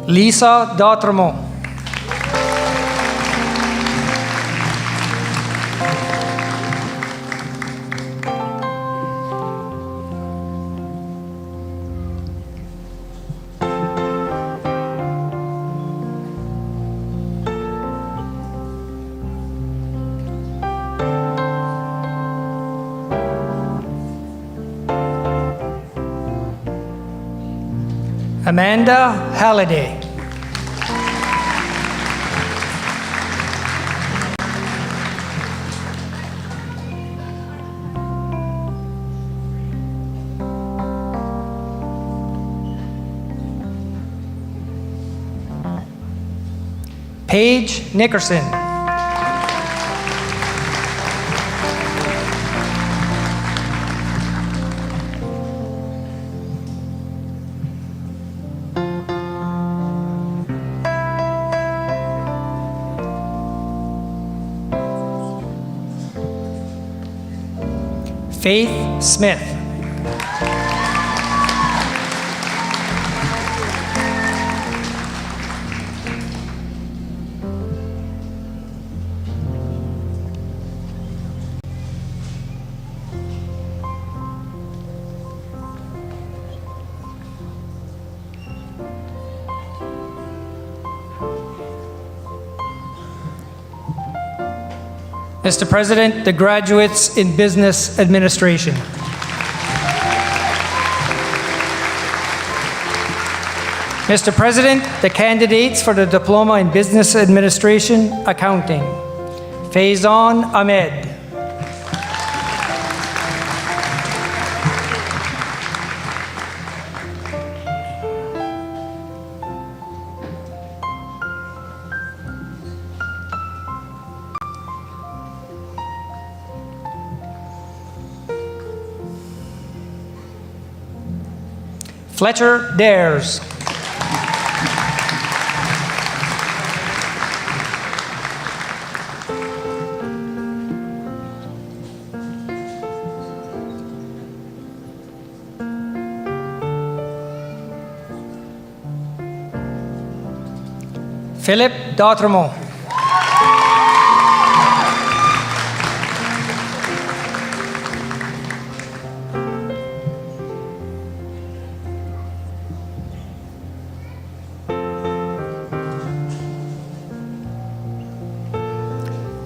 Lisa Dautremont. Amanda Halliday. Paige Nickerson. Faith Smith. Mr. President, the graduates in business administration. Mr. President, the candidates for the diploma in business administration accounting. Faizan Ahmed. Fletcher Dares. Philip Dautremont.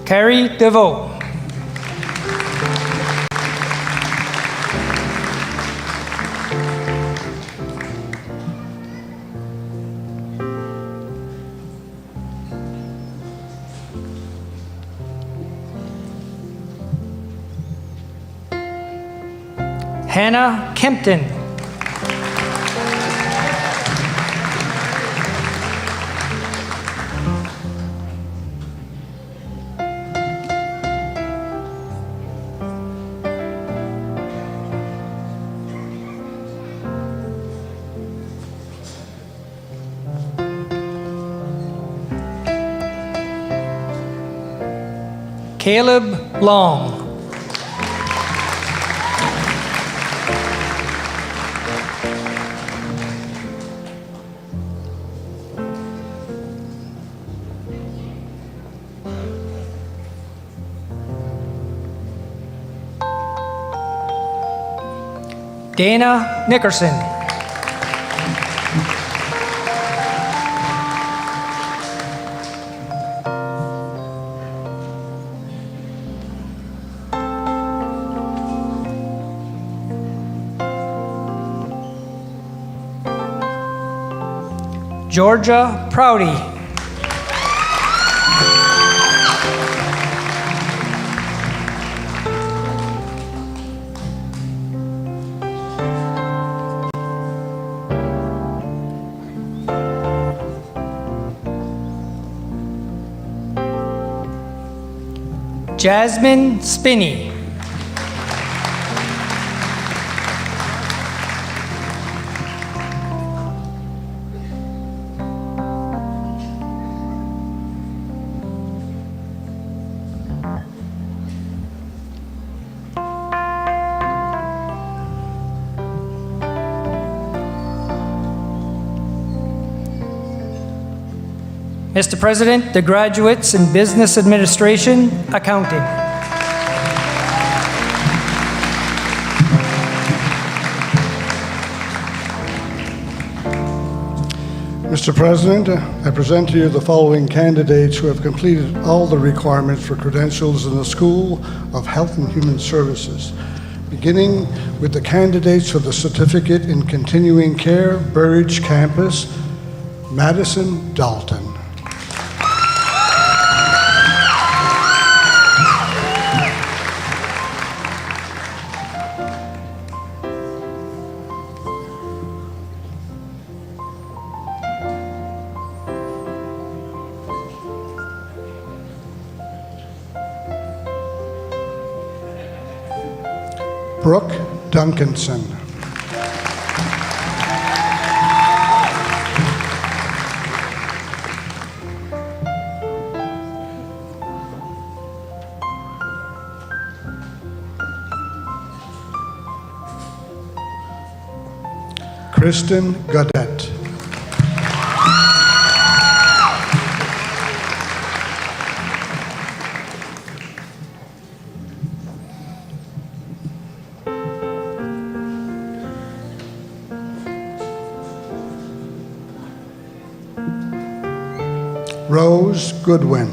Carrie DeVoe. Hannah Kempton. Caleb Long. Dana Nickerson. Georgia Prouty. Jasmine Spinney. Mr. President, the graduates in Business Administration, Accounting. Mr. President, I present to you the following candidates who have completed all the requirements for credentials in the School of Health and Human Services, beginning with the candidates for the Certificate in Continuing Care, Burridge Campus, Madison Dalton. Brooke Duncanson. Kristen Gaudette. Rose Goodwin.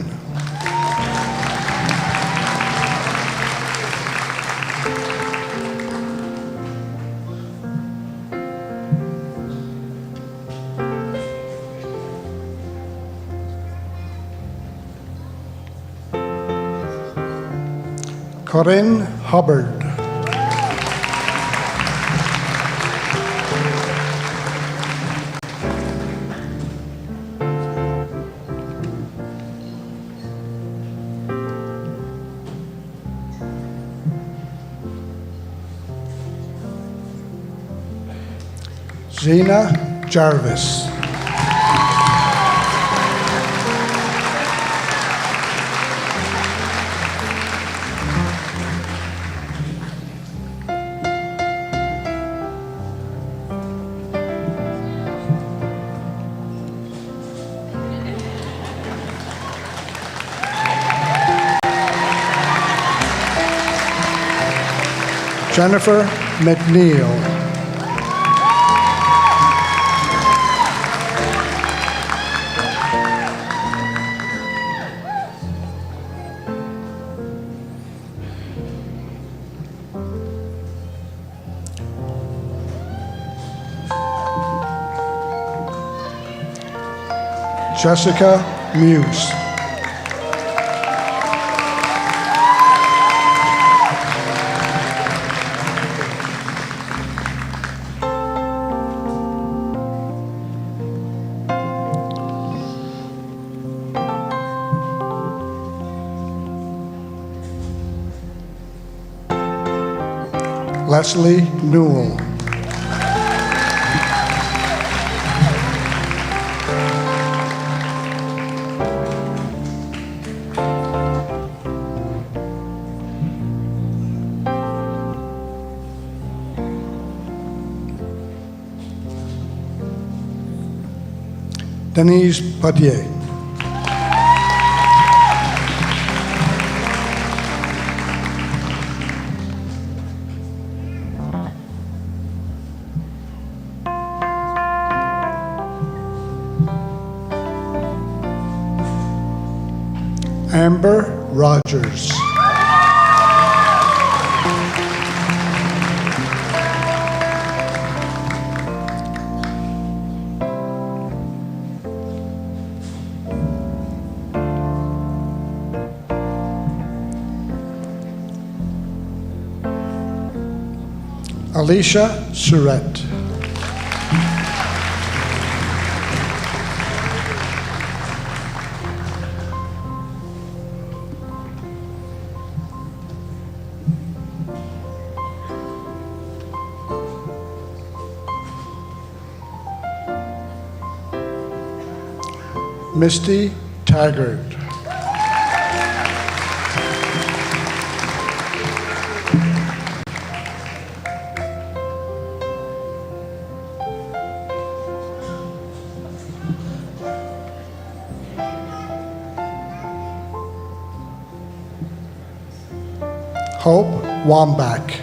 Corinne Hubbard. Zena Jarvis. Jennifer McNeil. Jessica Muse. Leslie Newell. Denise Potier. Amber Rogers. Alicia Surette. Misty Taggart. Hope Wambach.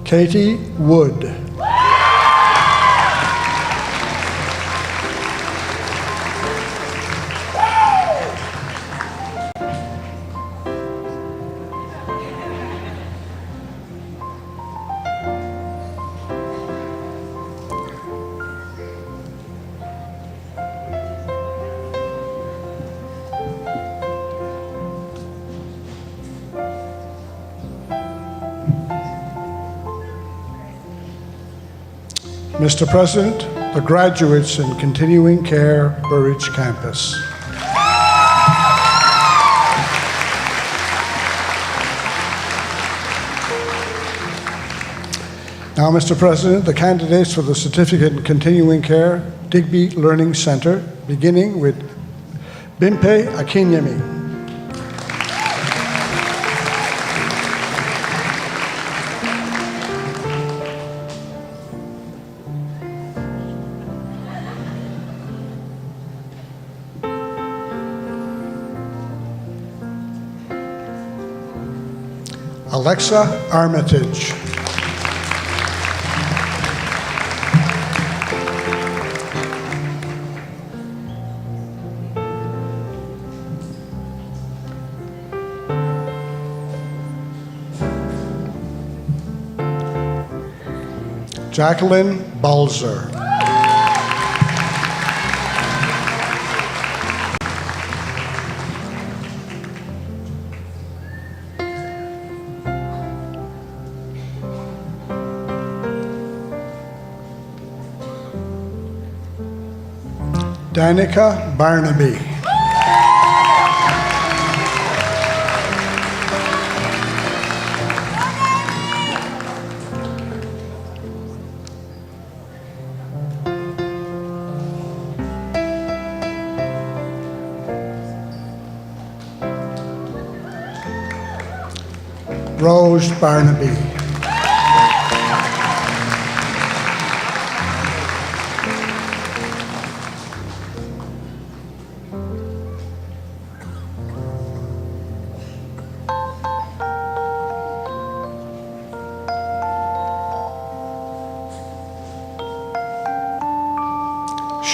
Katie Wood. Mr. President, the graduates in Continuing Care Burridge Campus. Now, Mr. President, the candidates for the Certificate in Continuing Care Digby Learning Center, beginning with Bimpe Akinyemi. Alexa Armitage. Jacqueline Balzer. Danica Barnaby. Rose Barnaby.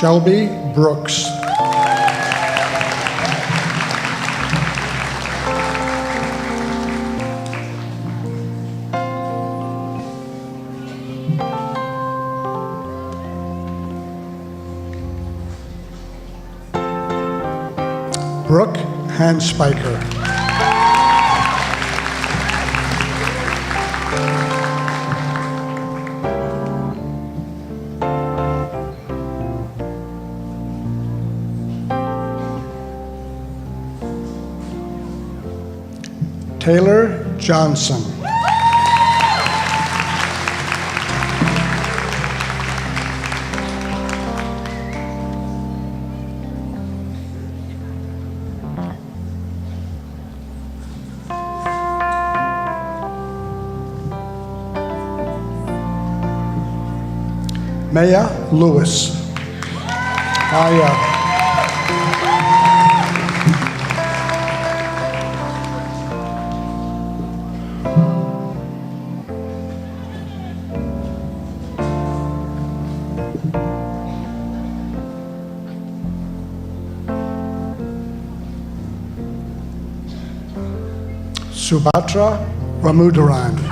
Shelby Brooks. Brooke Handspiker. Taylor Johnson. Maya Lewis. Maya. Subhatra Ramudaran.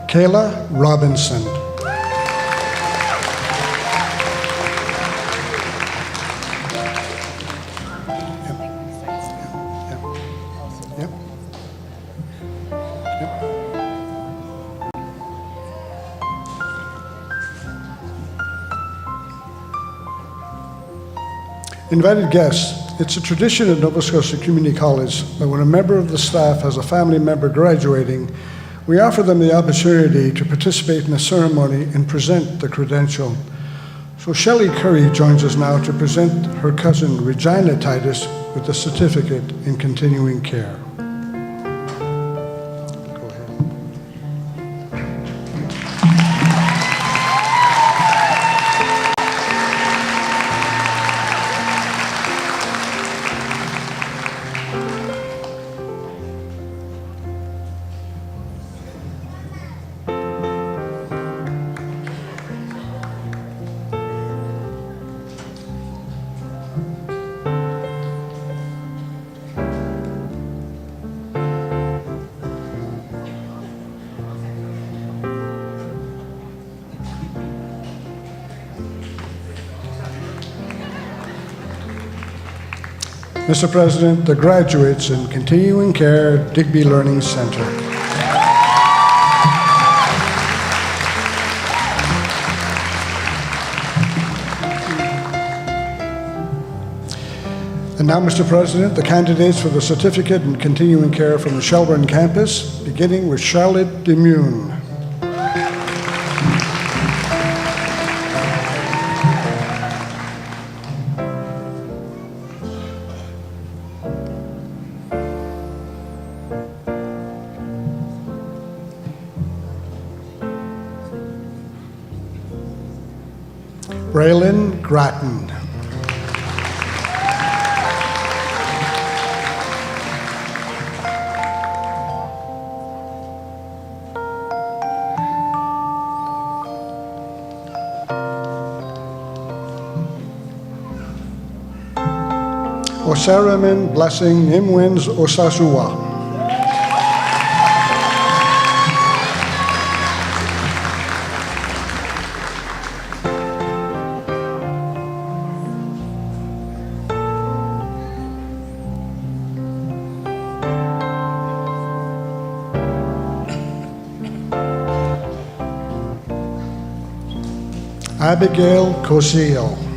Kayla Robinson. Invited guests, it's a tradition at Nova Scotia Community College that when a member of the staff has a family member graduating, we offer them the opportunity to participate in the ceremony and present the credential. So Shelley Curry joins us now to present her cousin Regina Titus with the certificate in continuing care. Go ahead. Mr. President, the graduates in Continuing Care Digby Learning Center. And now, Mr. President, the candidates for the certificate in continuing care from the Shelburne campus, beginning with Charlotte Demune. Braylon Grattan. Osaramin Blessing Imwins Osasua. Abigail Cosio.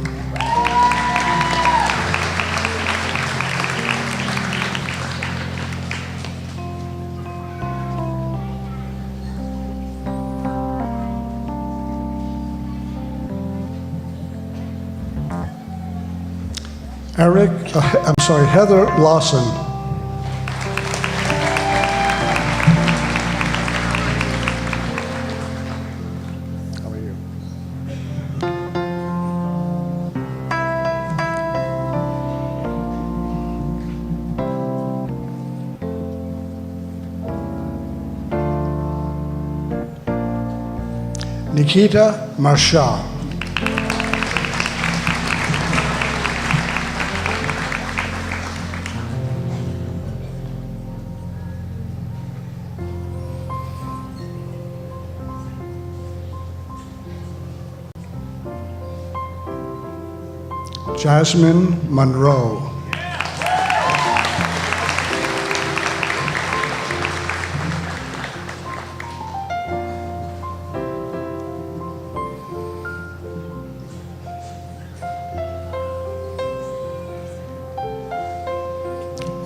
Heather Lawson. How are you? Nikita Marshall. Jasmine Monroe.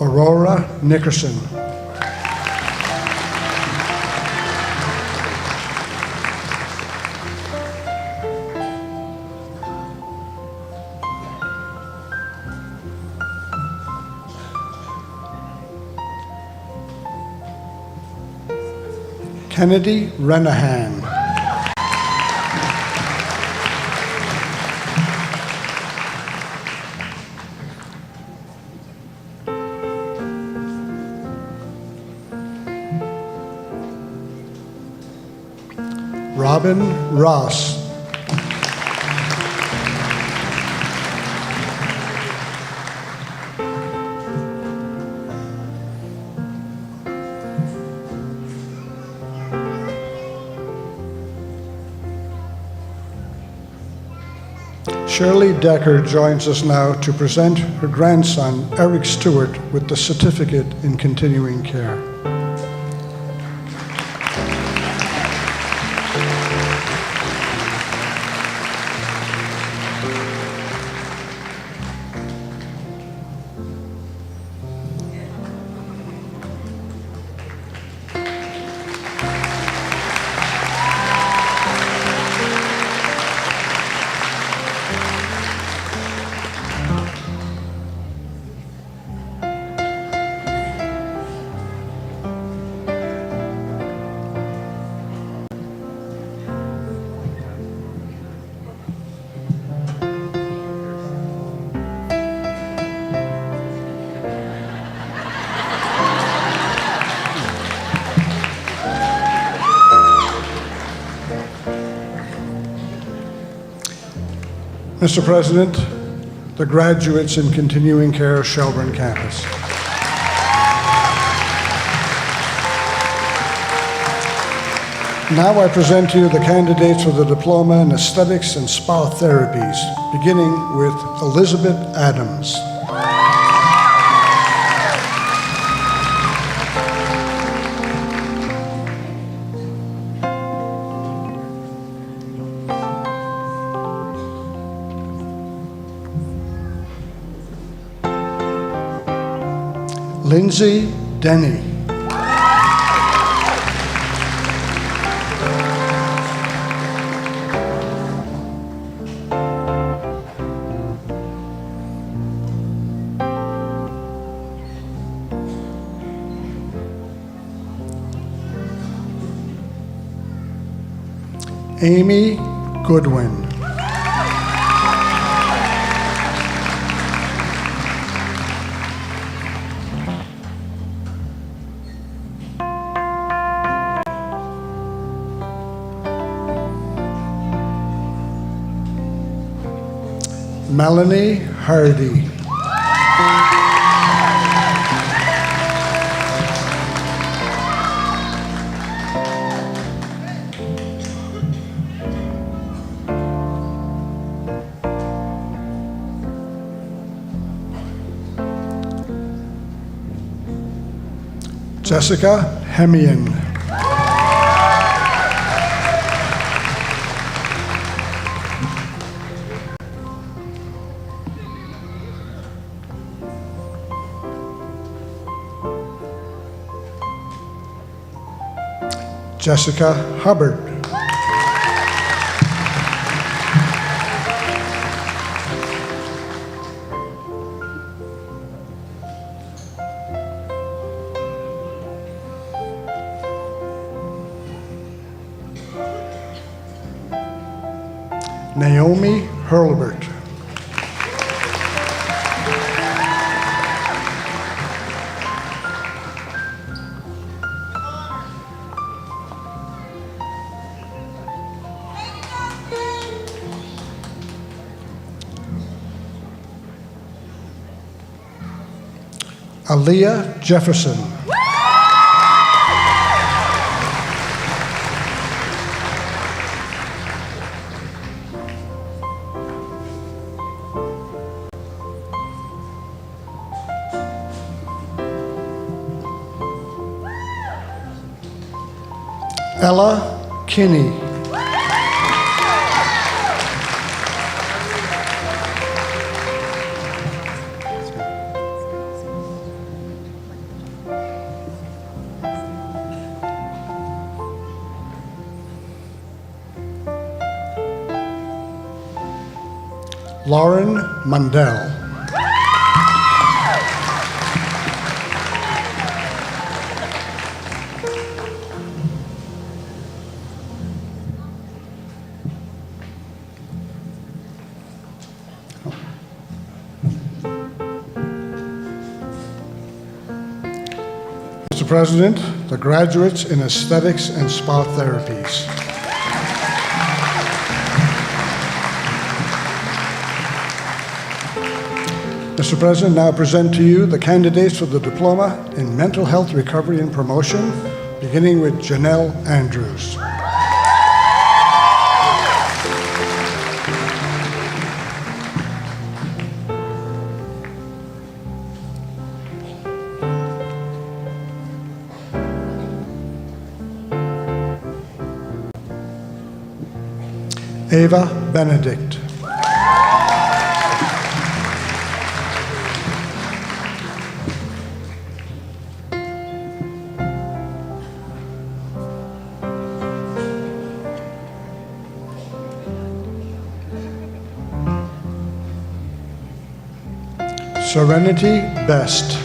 Aurora Nickerson. Kennedy Renahan. Robin Ross. Shirley Decker joins us now to present her grandson, Eric Stewart, with the certificate in continuing care. Mr. President, the graduates in continuing care Shelburne campus. Now I present to you the candidates for the diploma in aesthetics and spa therapies, beginning with Elizabeth Adams. Lindsay Denny. Amy Goodwin. Melanie Hardy. Jessica Hemian. Jessica Hubbard. Naomi Hurlbert. Aaliyah Jefferson. Ella Kinney. Lauren Mundell. Mr. President, the graduates in aesthetics and spa therapies. Mr. President, now present to you the candidates for the diploma in mental health recovery and promotion, beginning with Janelle Andrews. Ava Benedict. Serenity Best.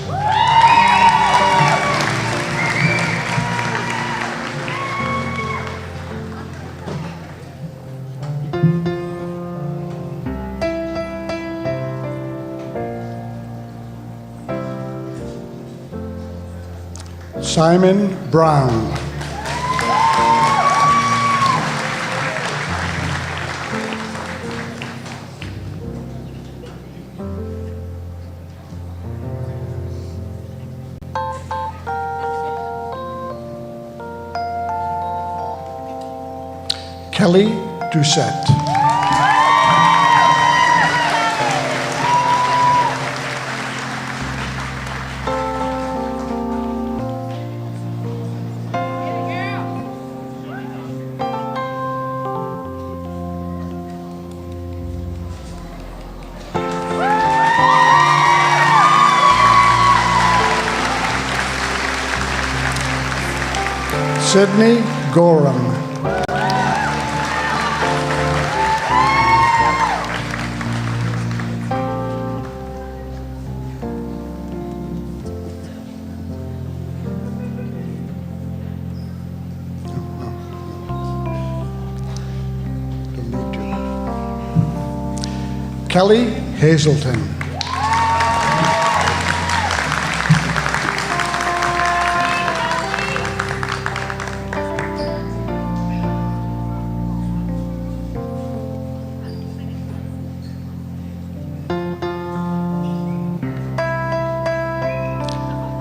Simon Brown. Kelly Doucette. Sydney Gorham. Kelly Hazelton.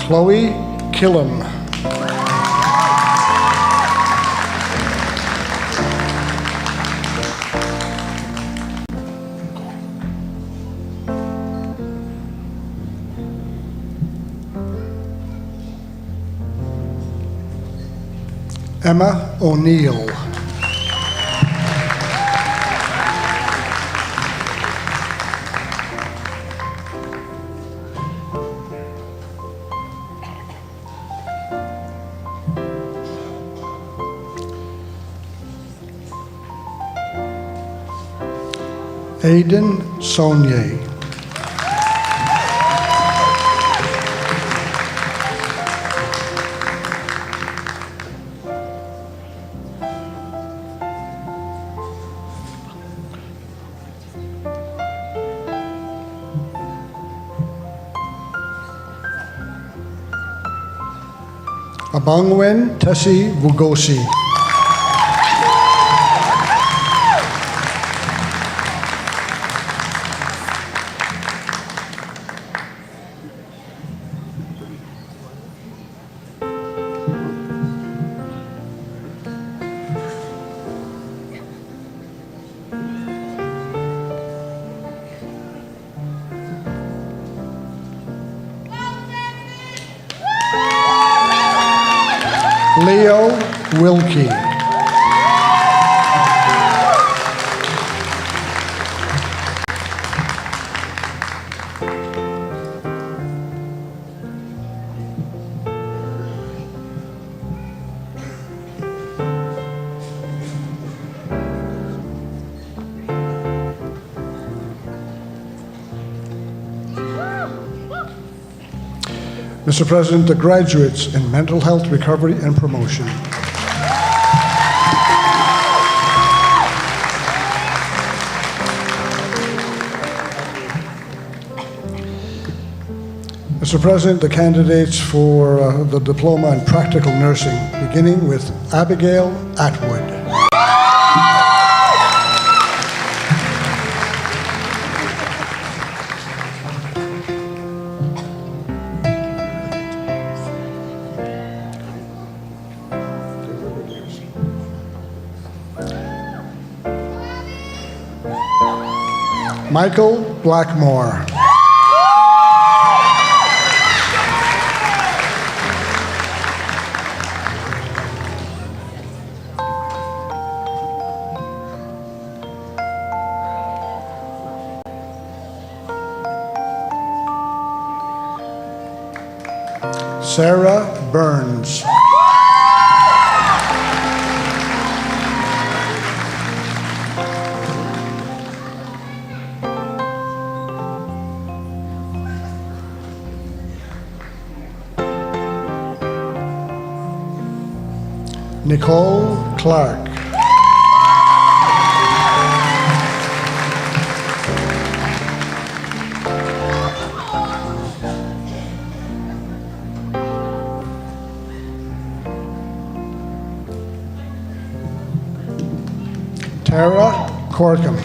Chloe Killam. Emma O'Neill. Aidan Saunier. Abangwen Tessie Vugosi. Leo Wilkie. Mr. President, the graduates in mental health recovery and promotion. Mr. President, the candidates for the diploma in practical nursing, beginning with Abigail Atwood. Michael Blackmore. Sarah Burns. Nicole Clark. Tara Corkum.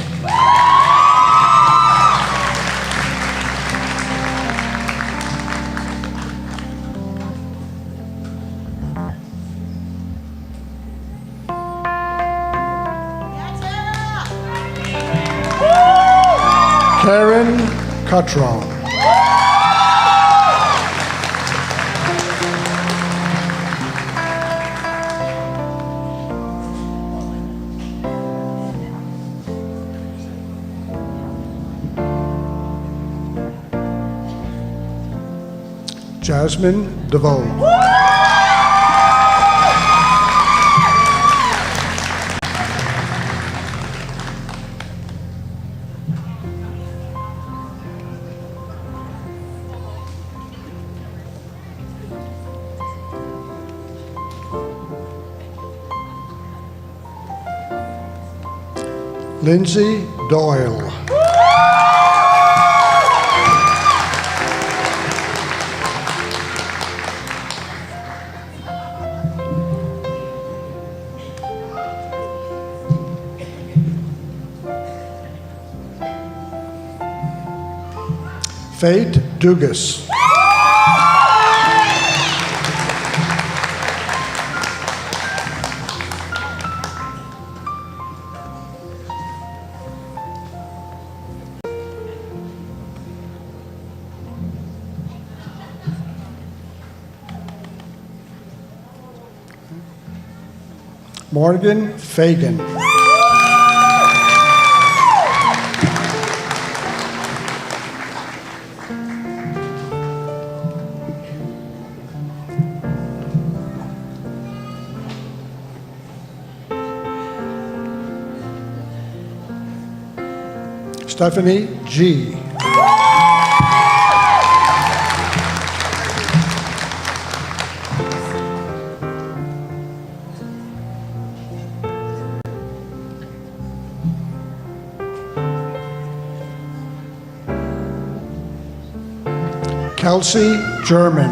Karen Cottrell. Jasmine DeVoe. Lindsay Doyle. Faith Dugas. Morgan Fagan. Stephanie G. Kelsey German.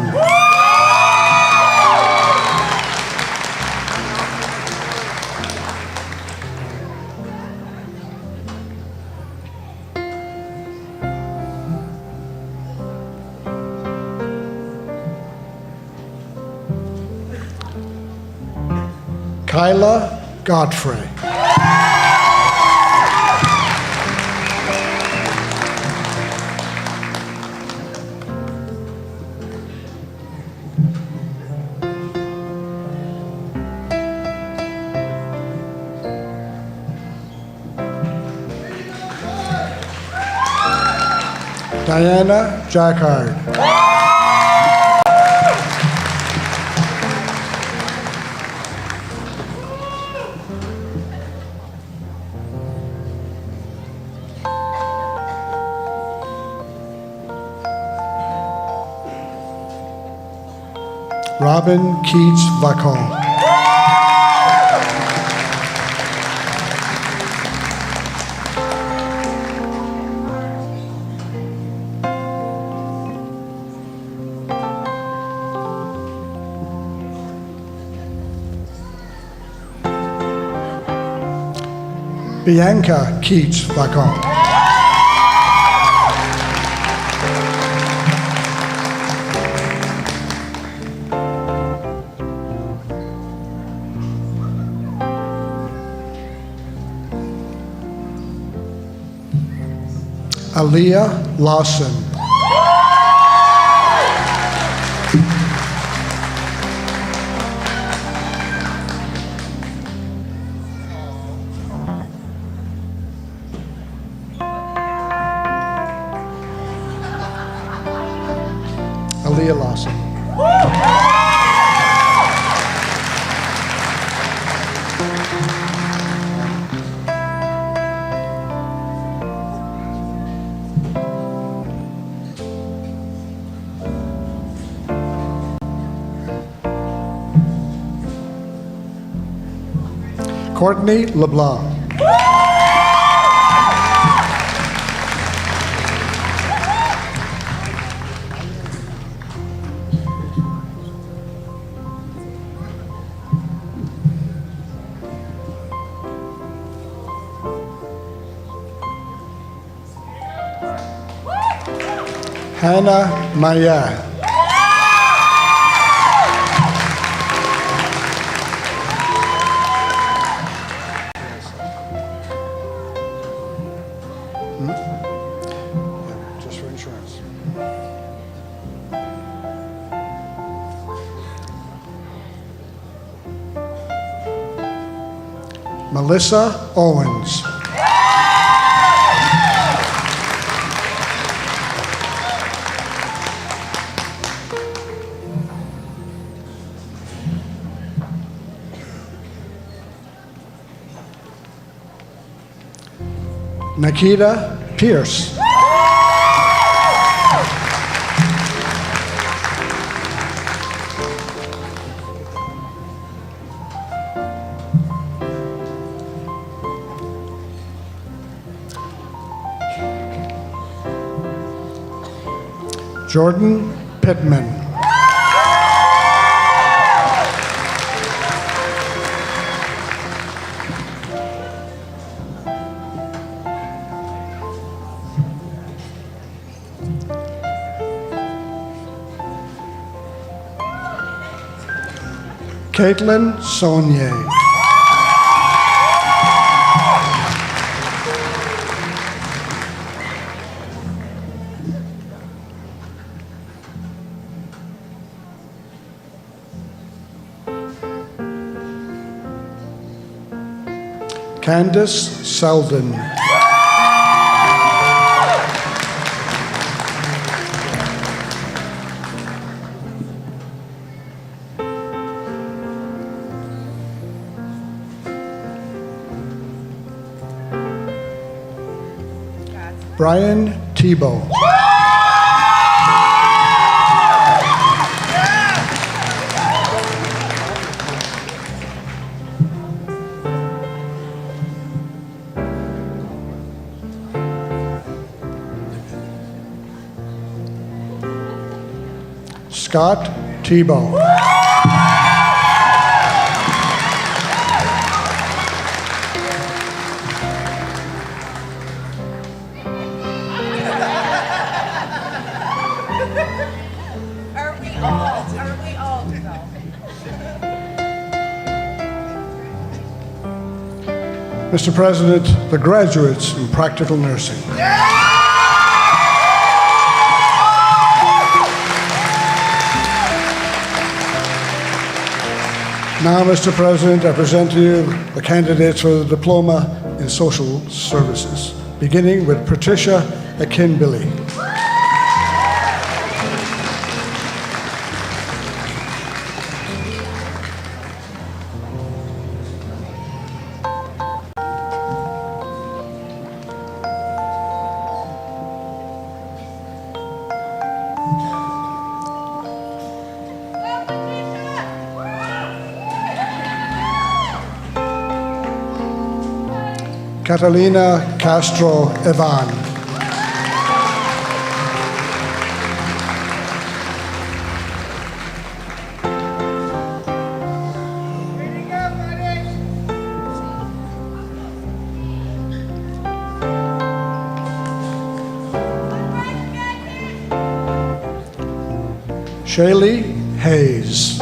Kyla Godfrey. Diana Jacquard. Robin Keats Vacon. Bianca Keats Vacon. Aaliyah Lawson. Aaliyah Lawson. Courtney LeBlanc. Hannah Maya. Just for insurance. Melissa Owens. Nikita Pierce. Jordan Pittman. Caitlin Saunier. Candace Selden. Brian Tebow. Scott Tebow. Mr. President, the graduates in practical nursing. Now, Mr. President, I present to you the candidates for the diploma in social services, beginning with Patricia Akinbilly. Catalina Castro Evan. Shaylee Hayes.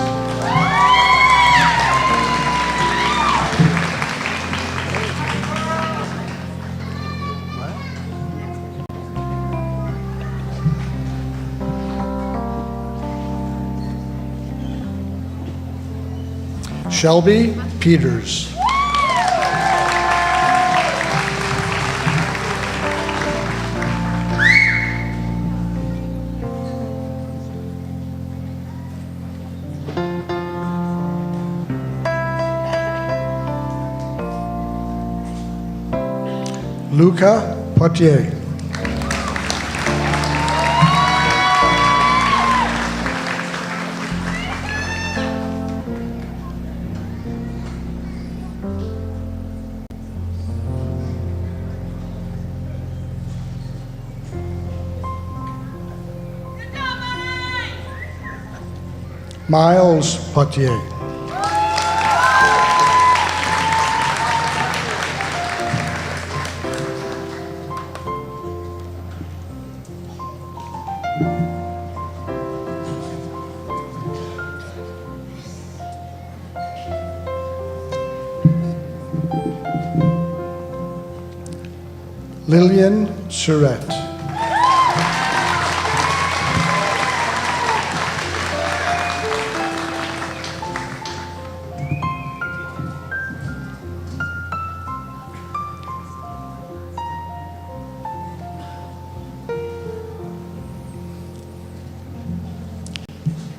Shelby Peters. Luca Potier. Miles Potier. Lillian Surratt.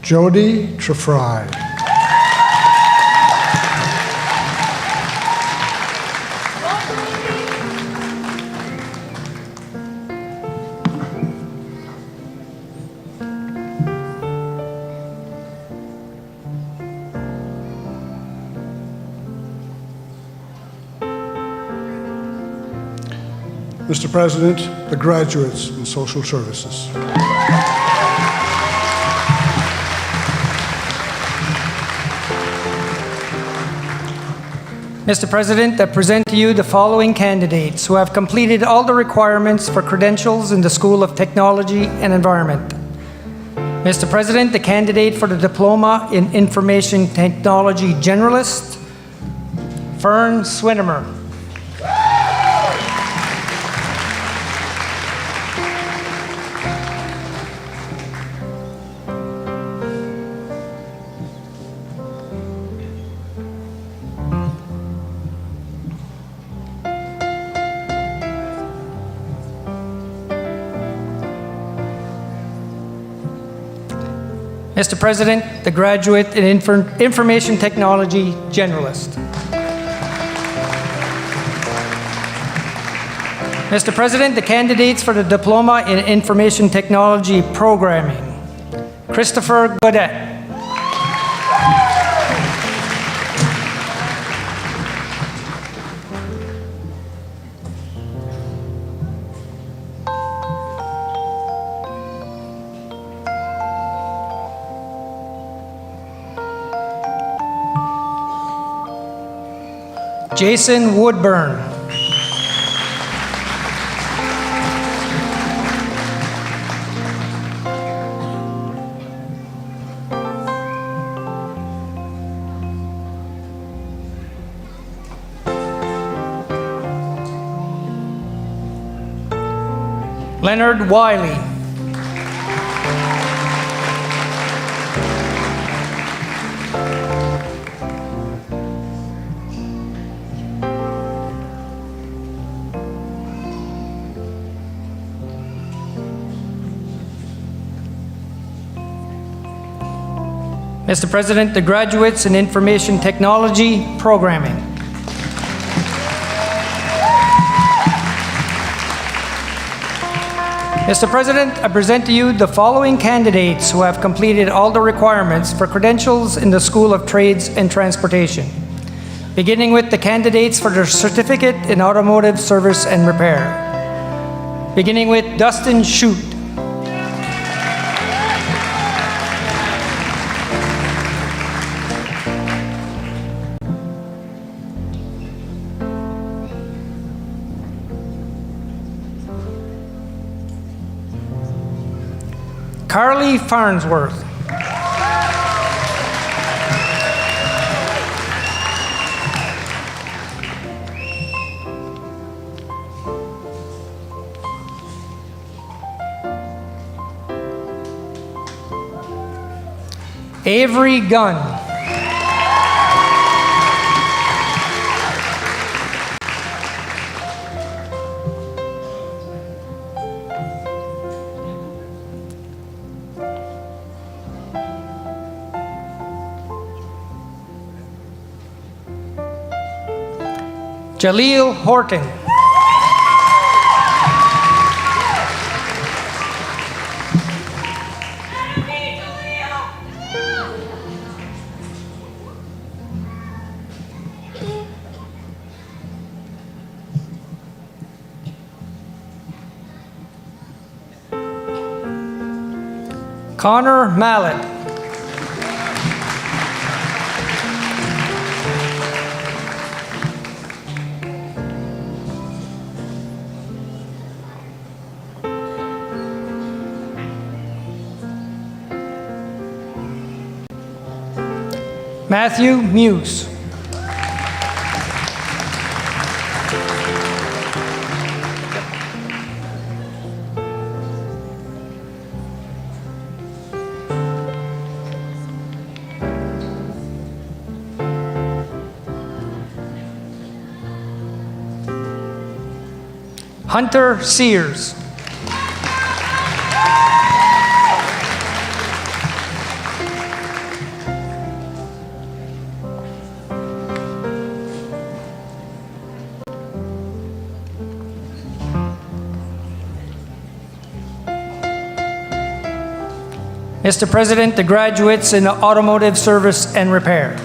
Jody Trefry. Mr. President, the graduates in social services. Mr. President, I present to you the following candidates who have completed all the requirements for credentials in the School of Technology and Environment. Mr. President, the candidate for the Diploma in Information Technology Generalist, Fern Swinimer. Mr. President, the graduate in Information Technology Generalist. Mr. President, the candidates for the Diploma in Information Technology Programming. Christopher Godet. Jason Woodburn. Leonard Wiley. Mr. President, the graduates in Information Technology Programming. Mr. President, I present to you the following candidates who have completed all the requirements for credentials in the School of Trades and Transportation. beginning with the candidates for their certificate in automotive service and repair. Beginning with Dustin Shute. Carly Farnsworth. Avery Gunn. Jaleel Horton. Connor Mallet. Matthew Muse. Hunter Sears. Mr. President, the graduates in automotive service and repair.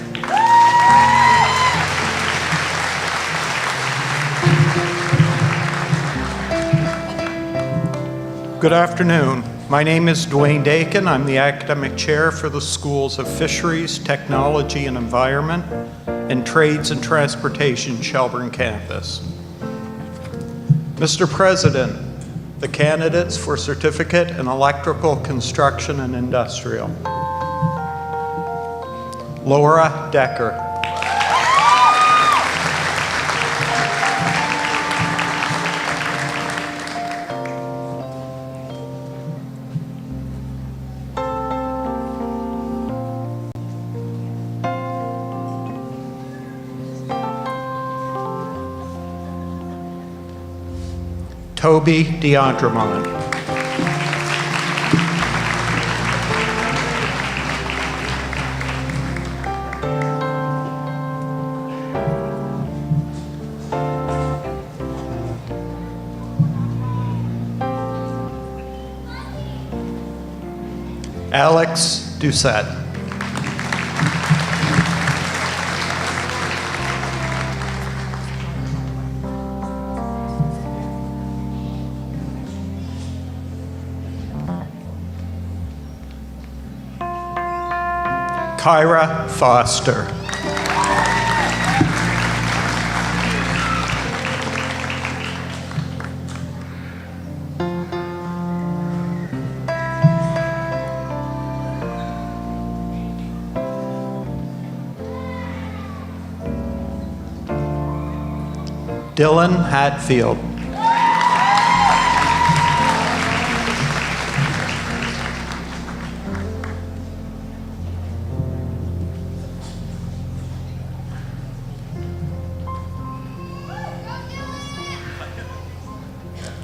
Good afternoon. My name is Dwayne Dakin. I'm the Academic Chair for the Schools of Fisheries, Technology and Environment, and Trades and Transportation Shelburne campus. Mr. President, the candidates for Certificate in Electrical Construction and Industrial. Laura Decker. Toby D'Andremont. Alex Doucette. Kyra Foster. Dylan Hatfield.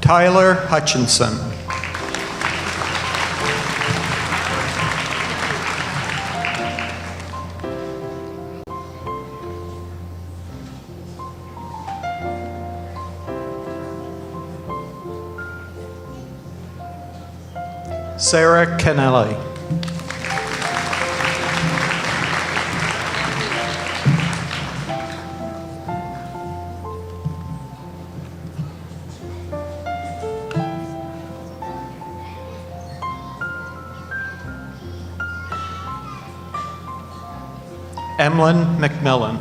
Tyler Hutchinson. Sarah Kennelly. Emlyn McMillan.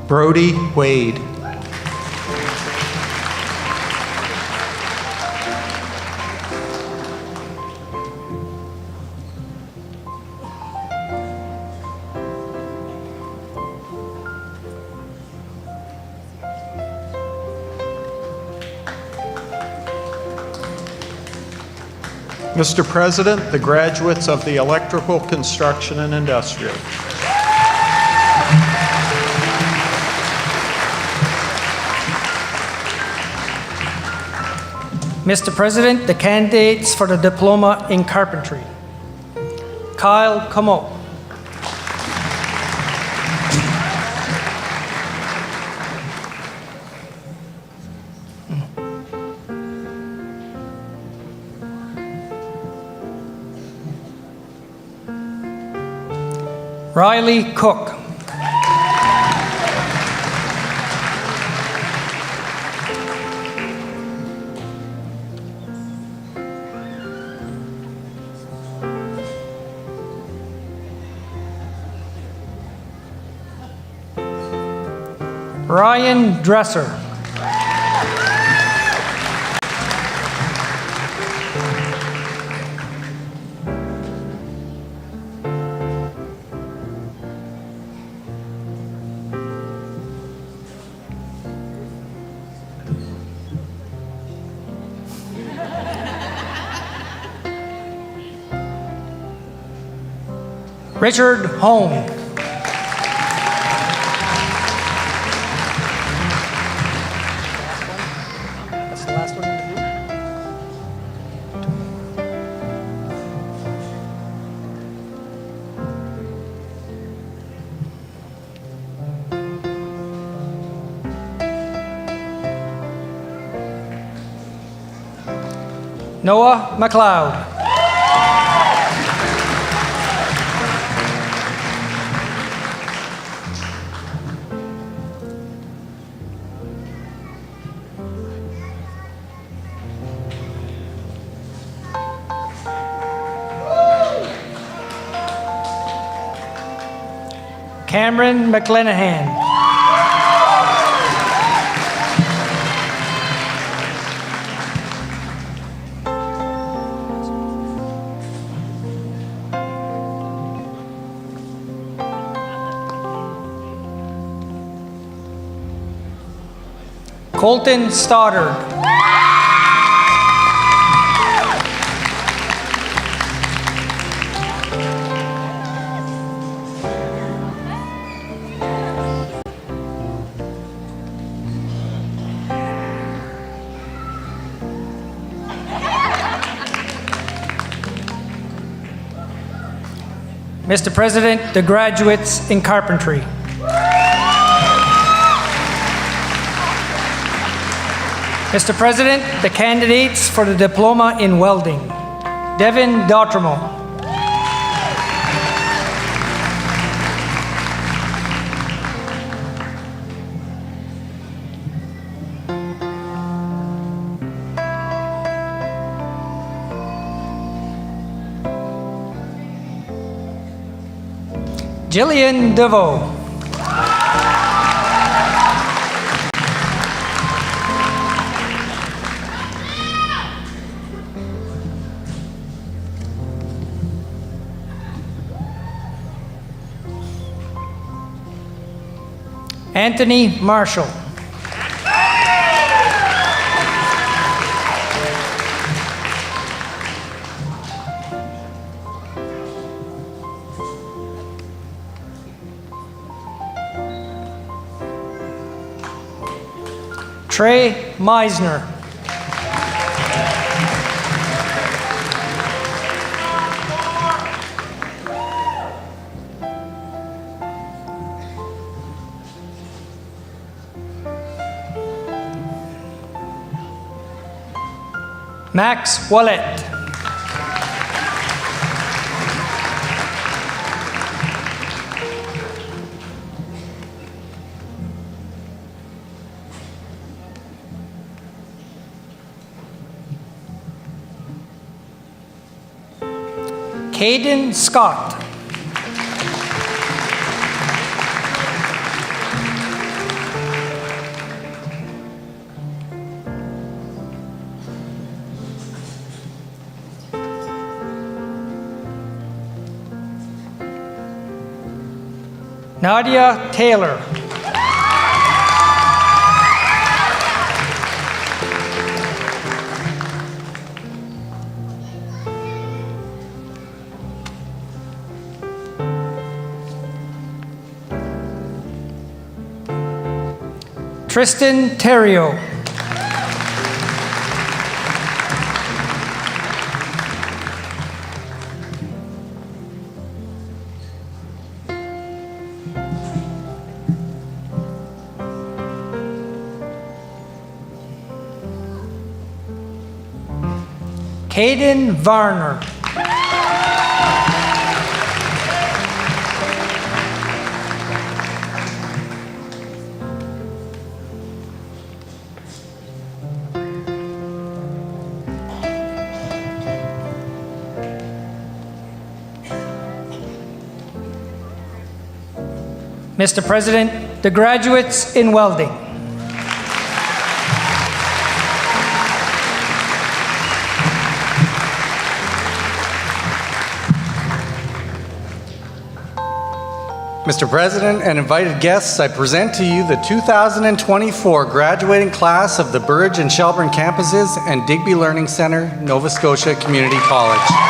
Brody Wade. Mr. President, the graduates of the Electrical, Construction, and Industrial. Mr. President, the candidates for the diploma in carpentry. Kyle Como. Riley Cook. Ryan Dresser. Richard Home. That's the last one in the group. Noah McLeod. Cameron McLenahan. Colton Stoddard. Mr. President, the graduates in carpentry. Mr. President, the candidates for the diploma in welding. Devin Dautremo. Jillian DeVoe. Anthony Marshall. Trey Meisner. Max Wallet. Caden Scott. Nadia Taylor. Tristan Terrio. Caden Varner. Mr. President, the graduates in welding. Mr. President and invited guests, I present to you the 2024 graduating class of the Burridge and Shelburne campuses and Digby Learning Center, Nova Scotia Community College.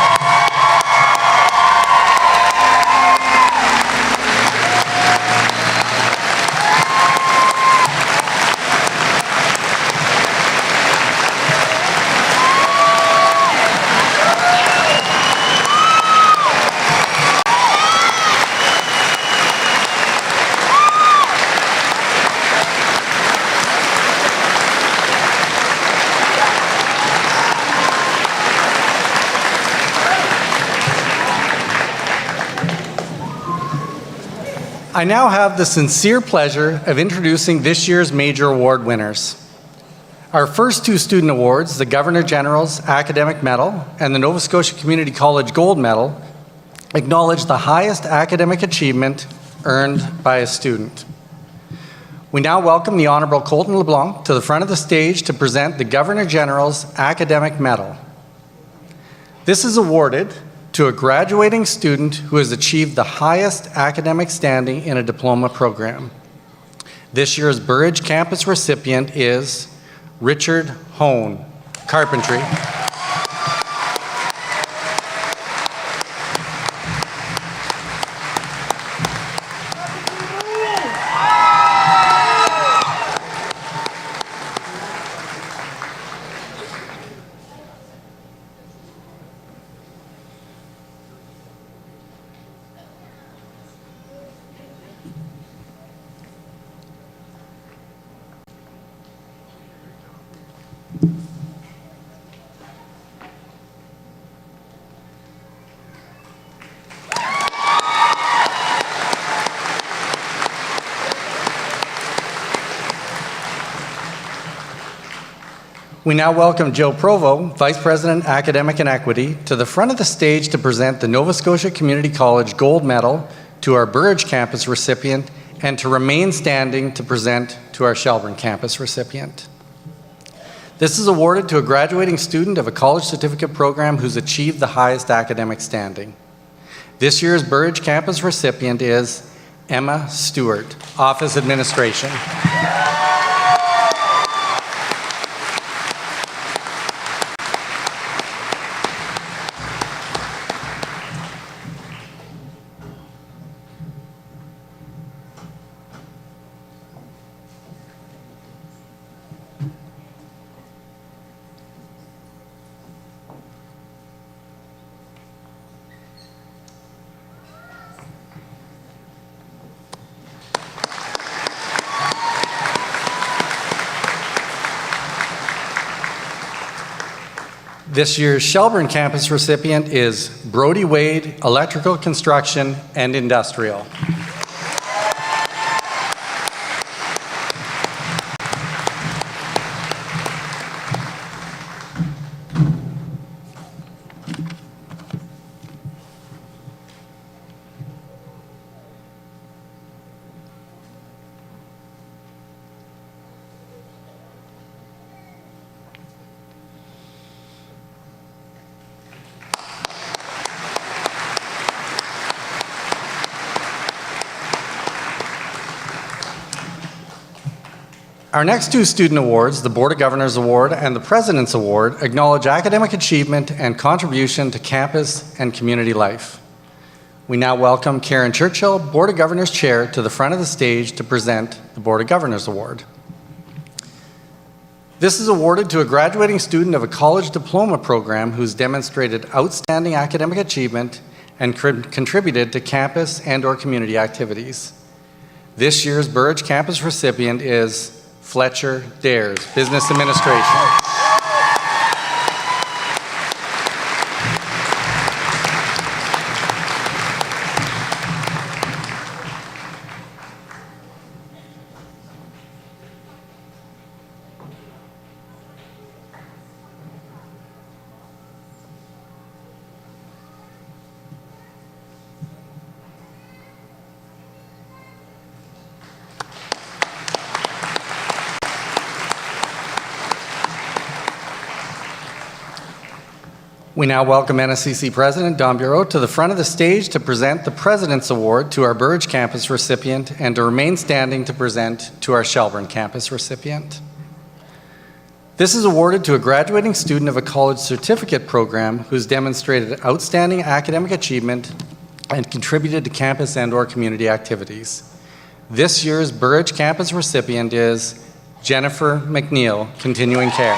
I now have the sincere pleasure of introducing this year's major award winners. Our first two student awards, the Governor General's Academic Medal and the Nova Scotia Community College Gold Medal, acknowledge the highest academic achievement earned by a student. We now welcome the Honorable Colton LeBlanc to the front of the stage to present the Governor General's Academic Medal. This is awarded to a graduating student who has achieved the highest academic standing in a diploma program. This year's Burridge campus recipient is Richard Hone, Carpentry. We now welcome Joe Provo, Vice President, Academic and Equity, to the front of the stage to present the Nova Scotia Community College Gold Medal to our Burridge campus recipient and to remain standing to present to our Shelburne campus recipient. This is awarded to a graduating student of a college certificate program who's achieved the highest academic standing. This year's Burridge campus recipient is Emma Stewart, Office Administration. This year's Shelburne campus recipient is Brody Wade, Electrical Construction and Industrial. Our next two student awards, the Board of Governors Award and the President's Award, acknowledge academic achievement and contribution to campus and community life. We now welcome Karen Churchill, Board of Governors Chair, to the front of the stage to present the Board of Governors Award. This is awarded to a graduating student of a college diploma program who's demonstrated outstanding academic achievement and contributed to campus and/or community activities. This year's Burridge campus recipient is Fletcher Dares, Business Administration. We now welcome NSCC President Don Bureau to the front of the stage to present the President's Award to our Burridge campus recipient and to remain standing to present to our Shelburne campus recipient. This is awarded to a graduating student of a college certificate program who's demonstrated outstanding academic achievement and contributed to campus and/or community activities. This year's Burridge campus recipient is Jennifer McNeil, Continuing Care.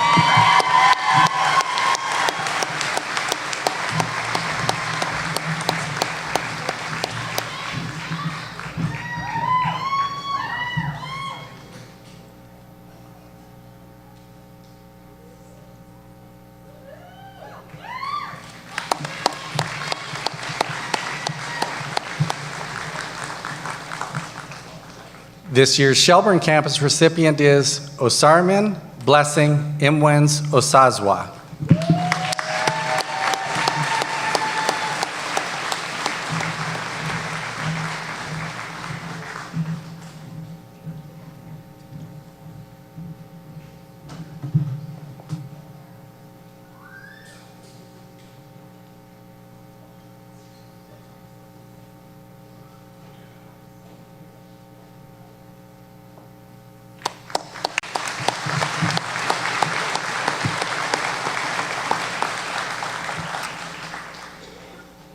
This year's Shelburne campus recipient is Osarmin Blessing Imwens Osazwa.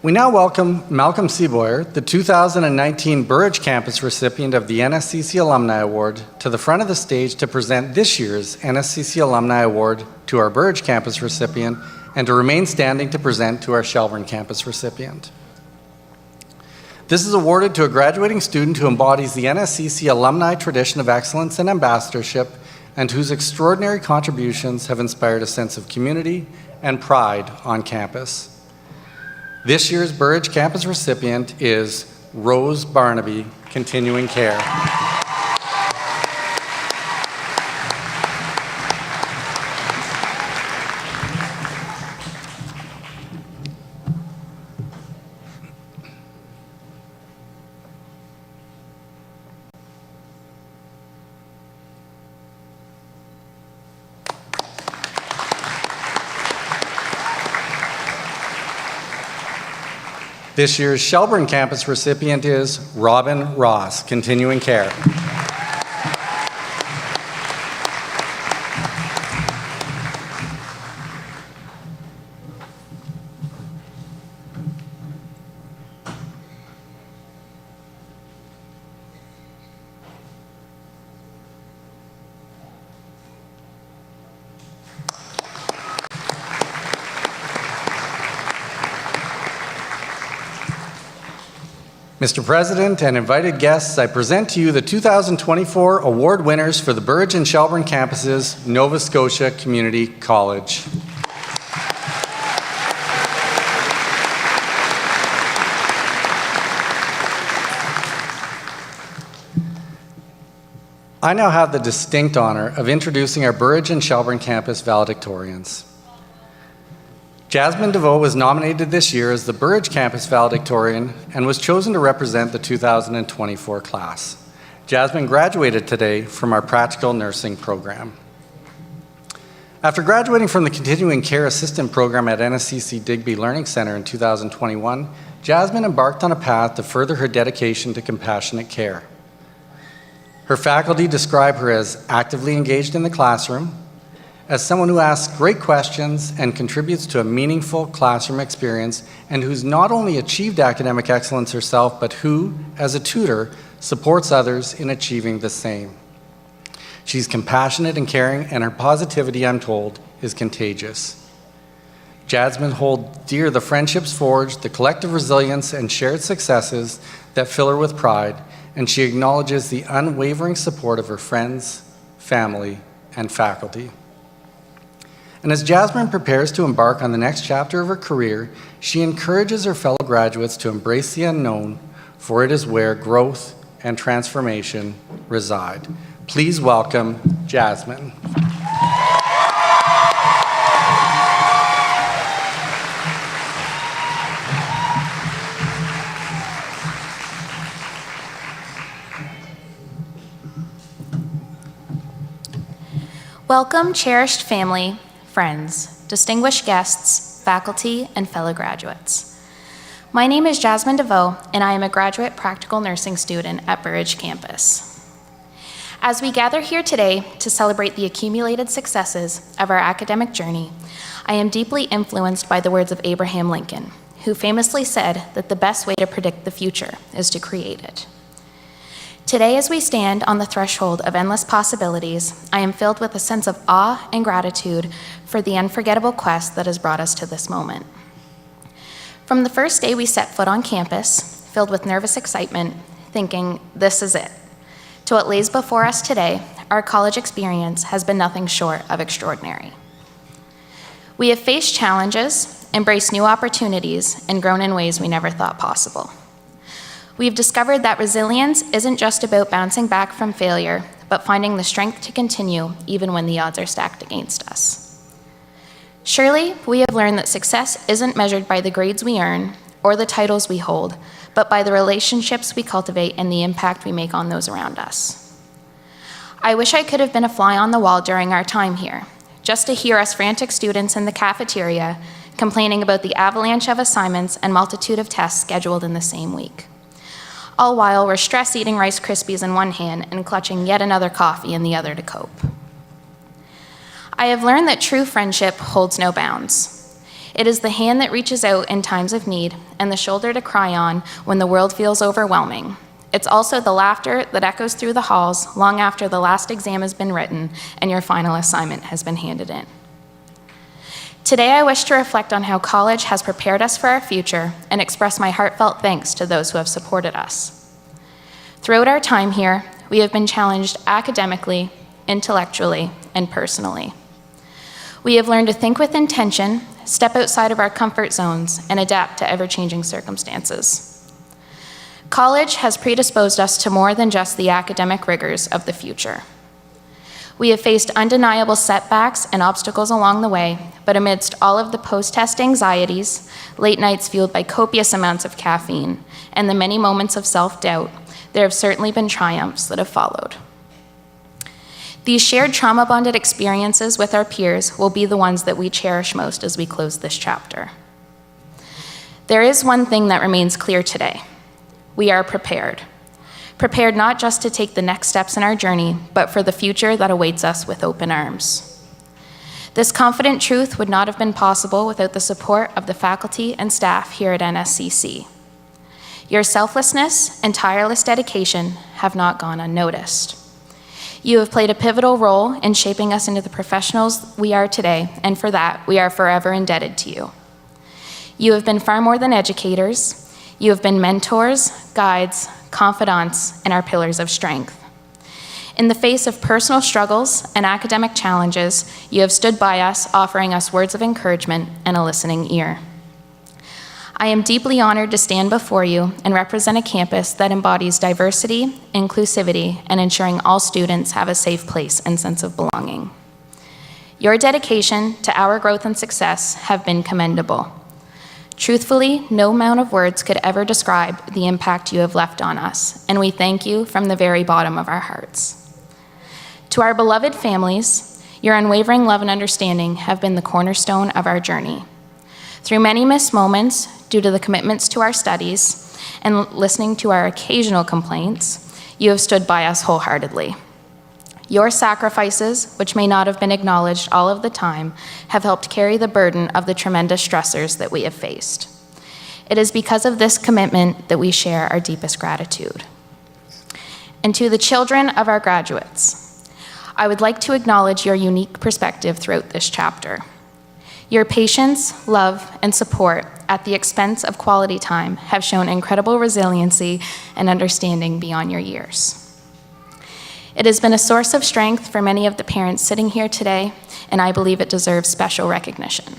We now welcome Malcolm Seaboyer, the 2019 Burridge campus recipient of the NSCC Alumni Award, to the front of the stage to present this year's NSCC Alumni Award to our Burridge campus recipient and to remain standing to present to our Shelburne campus recipient. This is awarded to a graduating student who embodies the NSCC alumni tradition of excellence and ambassadorship and whose extraordinary contributions have inspired a sense of community and pride on campus. This year's Burridge campus recipient is Rose Barnaby, Continuing Care. This year's Shelburne campus recipient is Robin Ross, Continuing Care. Mr. President and invited guests, I present to you the 2024 award winners for the Burridge and Shelburne campuses, Nova Scotia Community College. I now have the distinct honor of introducing our Burridge and Shelburne campus valedictorians. Jasmine DeVoe was nominated this year as the Burridge campus valedictorian and was chosen to represent the 2024 class. Jasmine graduated today from our practical nursing program. After graduating from the Continuing Care Assistant program at NSCC Digby Learning Center in 2021, Jasmine embarked on a path to further her dedication to compassionate care. Her faculty describe her as actively engaged in the classroom, as someone who asks great questions and contributes to a meaningful classroom experience, and who's not only achieved academic excellence herself, but who, as a tutor, supports others in achieving the same. She's compassionate and caring, and her positivity, I'm told, is contagious. Jasmine holds dear the friendships forged, the collective resilience and shared successes that fill her with pride, and she acknowledges the unwavering support of her friends, family, and faculty. And as Jasmine prepares to embark on the next chapter of her career, she encourages her fellow graduates to embrace the unknown, for it is where growth and transformation reside. Please welcome Jasmine. Welcome, cherished family, friends, distinguished guests, faculty, and fellow graduates. My name is Jasmine DeVoe, and I am a graduate practical nursing student at Burridge campus. As we gather here today to celebrate the accumulated successes of our academic journey, I am deeply influenced by the words of Abraham Lincoln, who famously said that the best way to predict the future is to create it. Today, as we stand on the threshold of endless possibilities, I am filled with a sense of awe and gratitude for the unforgettable quest that has brought us to this moment. From the first day we set foot on campus, filled with nervous excitement, thinking, this is it, to what lays before us today, our college experience has been nothing short of extraordinary. We have faced challenges, embraced new opportunities, and grown in ways we never thought possible. We've discovered that resilience isn't just about bouncing back from failure, but finding the strength to continue even when the odds are stacked against us. Surely, we have learned that success isn't measured by the grades we earn or the titles we hold, but by the relationships we cultivate and the impact we make on those around us. I wish I could have been a fly on the wall during our time here, just to hear us frantic students in the cafeteria complaining about the avalanche of assignments and multitude of tests scheduled in the same week. All while we're stress-eating Rice Krispies in one hand and clutching yet another coffee in the other to cope. I have learned that true friendship holds no bounds. It is the hand that reaches out in times of need and the shoulder to cry on when the world feels overwhelming. It's also the laughter that echoes through the halls long after the last exam has been written and your final assignment has been handed in. Today, I wish to reflect on how college has prepared us for our future and express my heartfelt thanks to those who have supported us. Throughout our time here, we have been challenged academically, intellectually, and personally. We have learned to think with intention, step outside of our comfort zones, and adapt to ever-changing circumstances. College has predisposed us to more than just the academic rigors of the future. We have faced undeniable setbacks and obstacles along the way, but amidst all of the post-test anxieties, late nights fueled by copious amounts of caffeine, and the many moments of self-doubt, there have certainly been triumphs that have followed. These shared trauma-bonded experiences with our peers will be the ones that we cherish most as we close this chapter. There is one thing that remains clear today. We are prepared. Prepared not just to take the next steps in our journey, but for the future that awaits us with open arms. This confident truth would not have been possible without the support of the faculty and staff here at NSCC. Your selflessness and tireless dedication have not gone unnoticed. You have played a pivotal role in shaping us into the professionals we are today, and for that, we are forever indebted to you. You have been far more than educators. You have been mentors, guides, confidants, and our pillars of strength. In the face of personal struggles and academic challenges, you have stood by us, offering us words of encouragement and a listening ear. I am deeply honored to stand before you and represent a campus that embodies diversity, inclusivity, and ensuring all students have a safe place and sense of belonging. Your dedication to our growth and success have been commendable. Truthfully, no amount of words could ever describe the impact you have left on us, and we thank you from the very bottom of our hearts. To our beloved families, your unwavering love and understanding have been the cornerstone of our journey. Through many missed moments, due to the commitments to our studies and listening to our occasional complaints, You have stood by us wholeheartedly. Your sacrifices, which may not have been acknowledged all of the time, have helped carry the burden of the tremendous stressors that we have faced. It is because of this commitment that we share our deepest gratitude. And to the children of our graduates, I would like to acknowledge your unique perspective throughout this chapter. Your patience, love, and support at the expense of quality time have shown incredible resiliency and understanding beyond your years. It has been a source of strength for many of the parents sitting here today, and I believe it deserves special recognition.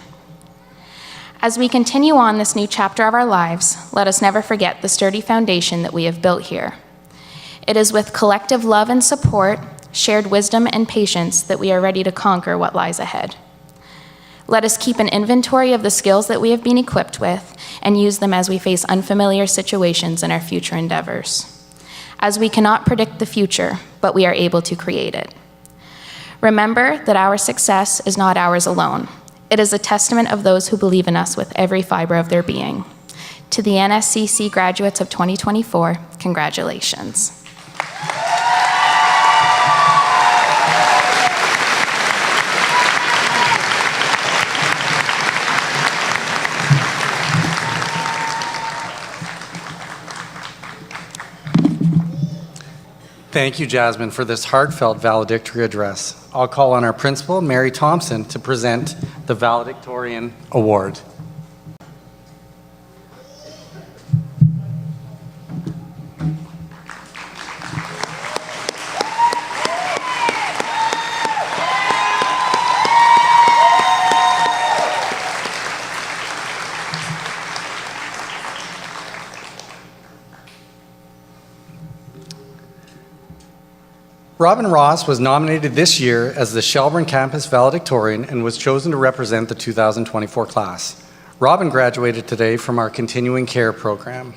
As we continue on this new chapter of our lives, let us never forget the sturdy foundation that we have built here. It is with collective love and support, shared wisdom and patience that we are ready to conquer what lies ahead. Let us keep an inventory of the skills that we have been equipped with and use them as we face unfamiliar situations in our future endeavors. As we cannot predict the future, but we are able to create it. Remember that our success is not ours alone. It is a testament of those who believe in us with every fiber of their being. To the NSCC graduates of 2024, congratulations. Thank you, Jasmine, for this heartfelt valedictory address. I'll call on our principal, Mary Thompson, to present the Valedictorian Award. Robin Ross was nominated this year as the Shelburne Campus Valedictorian and was chosen to represent the 2024 class. Robin graduated today from our continuing care program.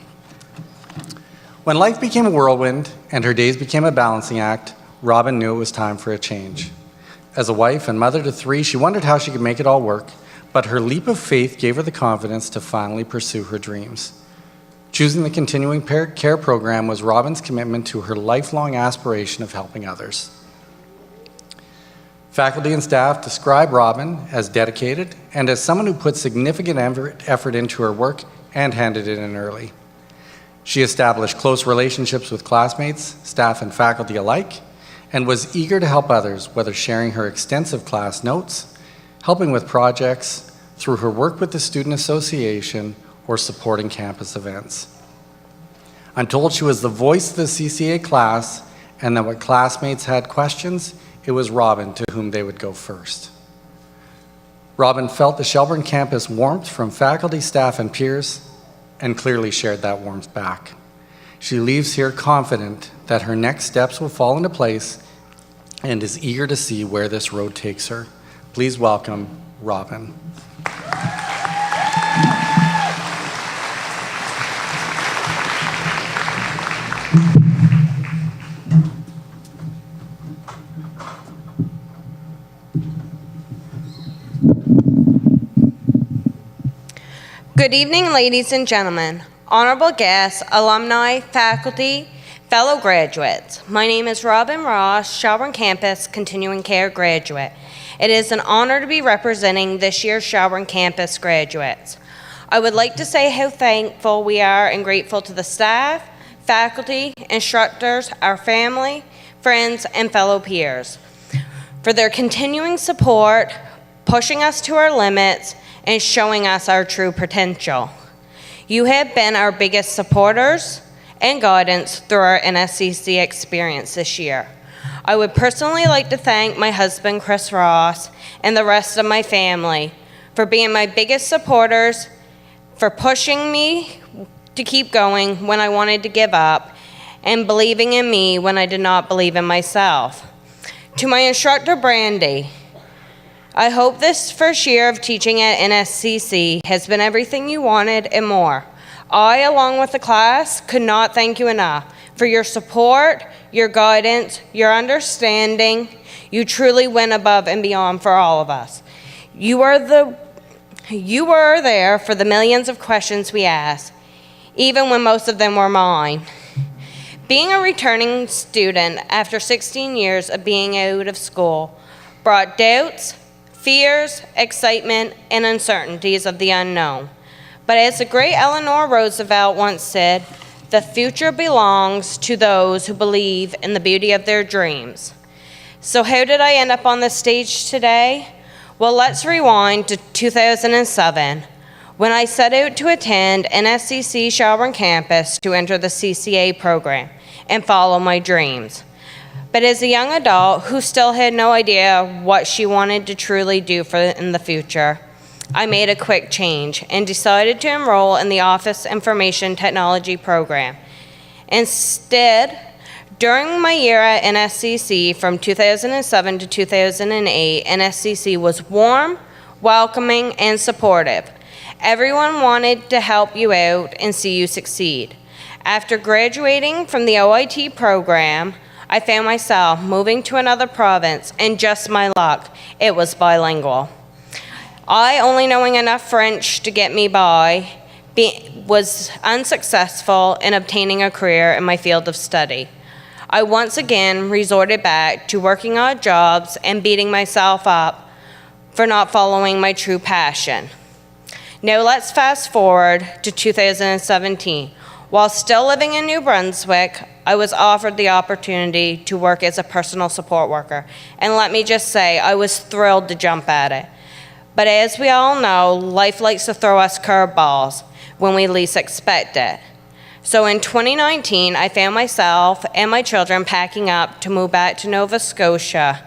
When life became a whirlwind and her days became a balancing act, Robin knew it was time for a change. As a wife and mother to 3, she wondered how she could make it all work, but her leap of faith gave her the confidence to finally pursue her dreams. Choosing the continuing care program was Robin's commitment to her lifelong aspiration of helping others. Faculty and staff describe Robin as dedicated and as someone who put significant effort into her work and handed it in early. She established close relationships with classmates, staff, and faculty alike, and was eager to help others, whether sharing her extensive class notes, helping with projects, through her work with the Student Association, or supporting campus events. I'm told she was the voice of the CCA class, and that when classmates had questions, it was Robin to whom they would go first. Robin felt the Shelburne campus warmth from faculty, staff, and peers, and clearly shared that warmth back. She leaves here confident that her next steps will fall into place and is eager to see where this road takes her. Please welcome Robin. Good evening, ladies and gentlemen, honorable guests, alumni, faculty, fellow graduates. My name is Robin Ross, Shelburne Campus Continuing Care graduate. It is an honor to be representing this year's Shelburne Campus graduates. I would like to say how thankful we are and grateful to the staff, faculty, instructors, our family, friends, and fellow peers for their continuing support, pushing us to our limits, and showing us our true potential. You have been our biggest supporters and guidance through our NSCC experience this year. I would personally like to thank my husband, Chris Ross, and the rest of my family for being my biggest supporters, for pushing me to keep going when I wanted to give up, and believing in me when I did not believe in myself. To my instructor, Brandy, I hope this first year of teaching at NSCC has been everything you wanted and more. I, along with the class, could not thank you enough for your support, your guidance, your understanding. You truly went above and beyond for all of us. You were there for the millions of questions we asked, even when most of them were mine. Being a returning student after 16 years of being out of school brought doubts, fears, excitement, and uncertainties of the unknown. But as the great Eleanor Roosevelt once said, the future belongs to those who believe in the beauty of their dreams. So how did I end up on this stage today? Well, let's rewind to 2007, when I set out to attend NSCC Shelburne campus to enter the CCA program and follow my dreams. But as a young adult who still had no idea what she wanted to truly do in the future, I made a quick change and decided to enroll in the Office Information Technology program. Instead, during my year at NSCC from 2007 to 2008, NSCC was warm, welcoming, and supportive. Everyone wanted to help you out and see you succeed. After graduating from the OIT program, I found myself moving to another province, and just my luck, it was bilingual. I, only knowing enough French to get me by, was unsuccessful in obtaining a career in my field of study. I once again resorted back to working odd jobs and beating myself up for not following my true passion. Now let's fast forward to 2017. While still living in New Brunswick, I was offered the opportunity to work as a personal support worker. And let me just say, I was thrilled to jump at it. But as we all know, life likes to throw us curveballs when we least expect it. So in 2019, I found myself and my children packing up to move back to Nova Scotia.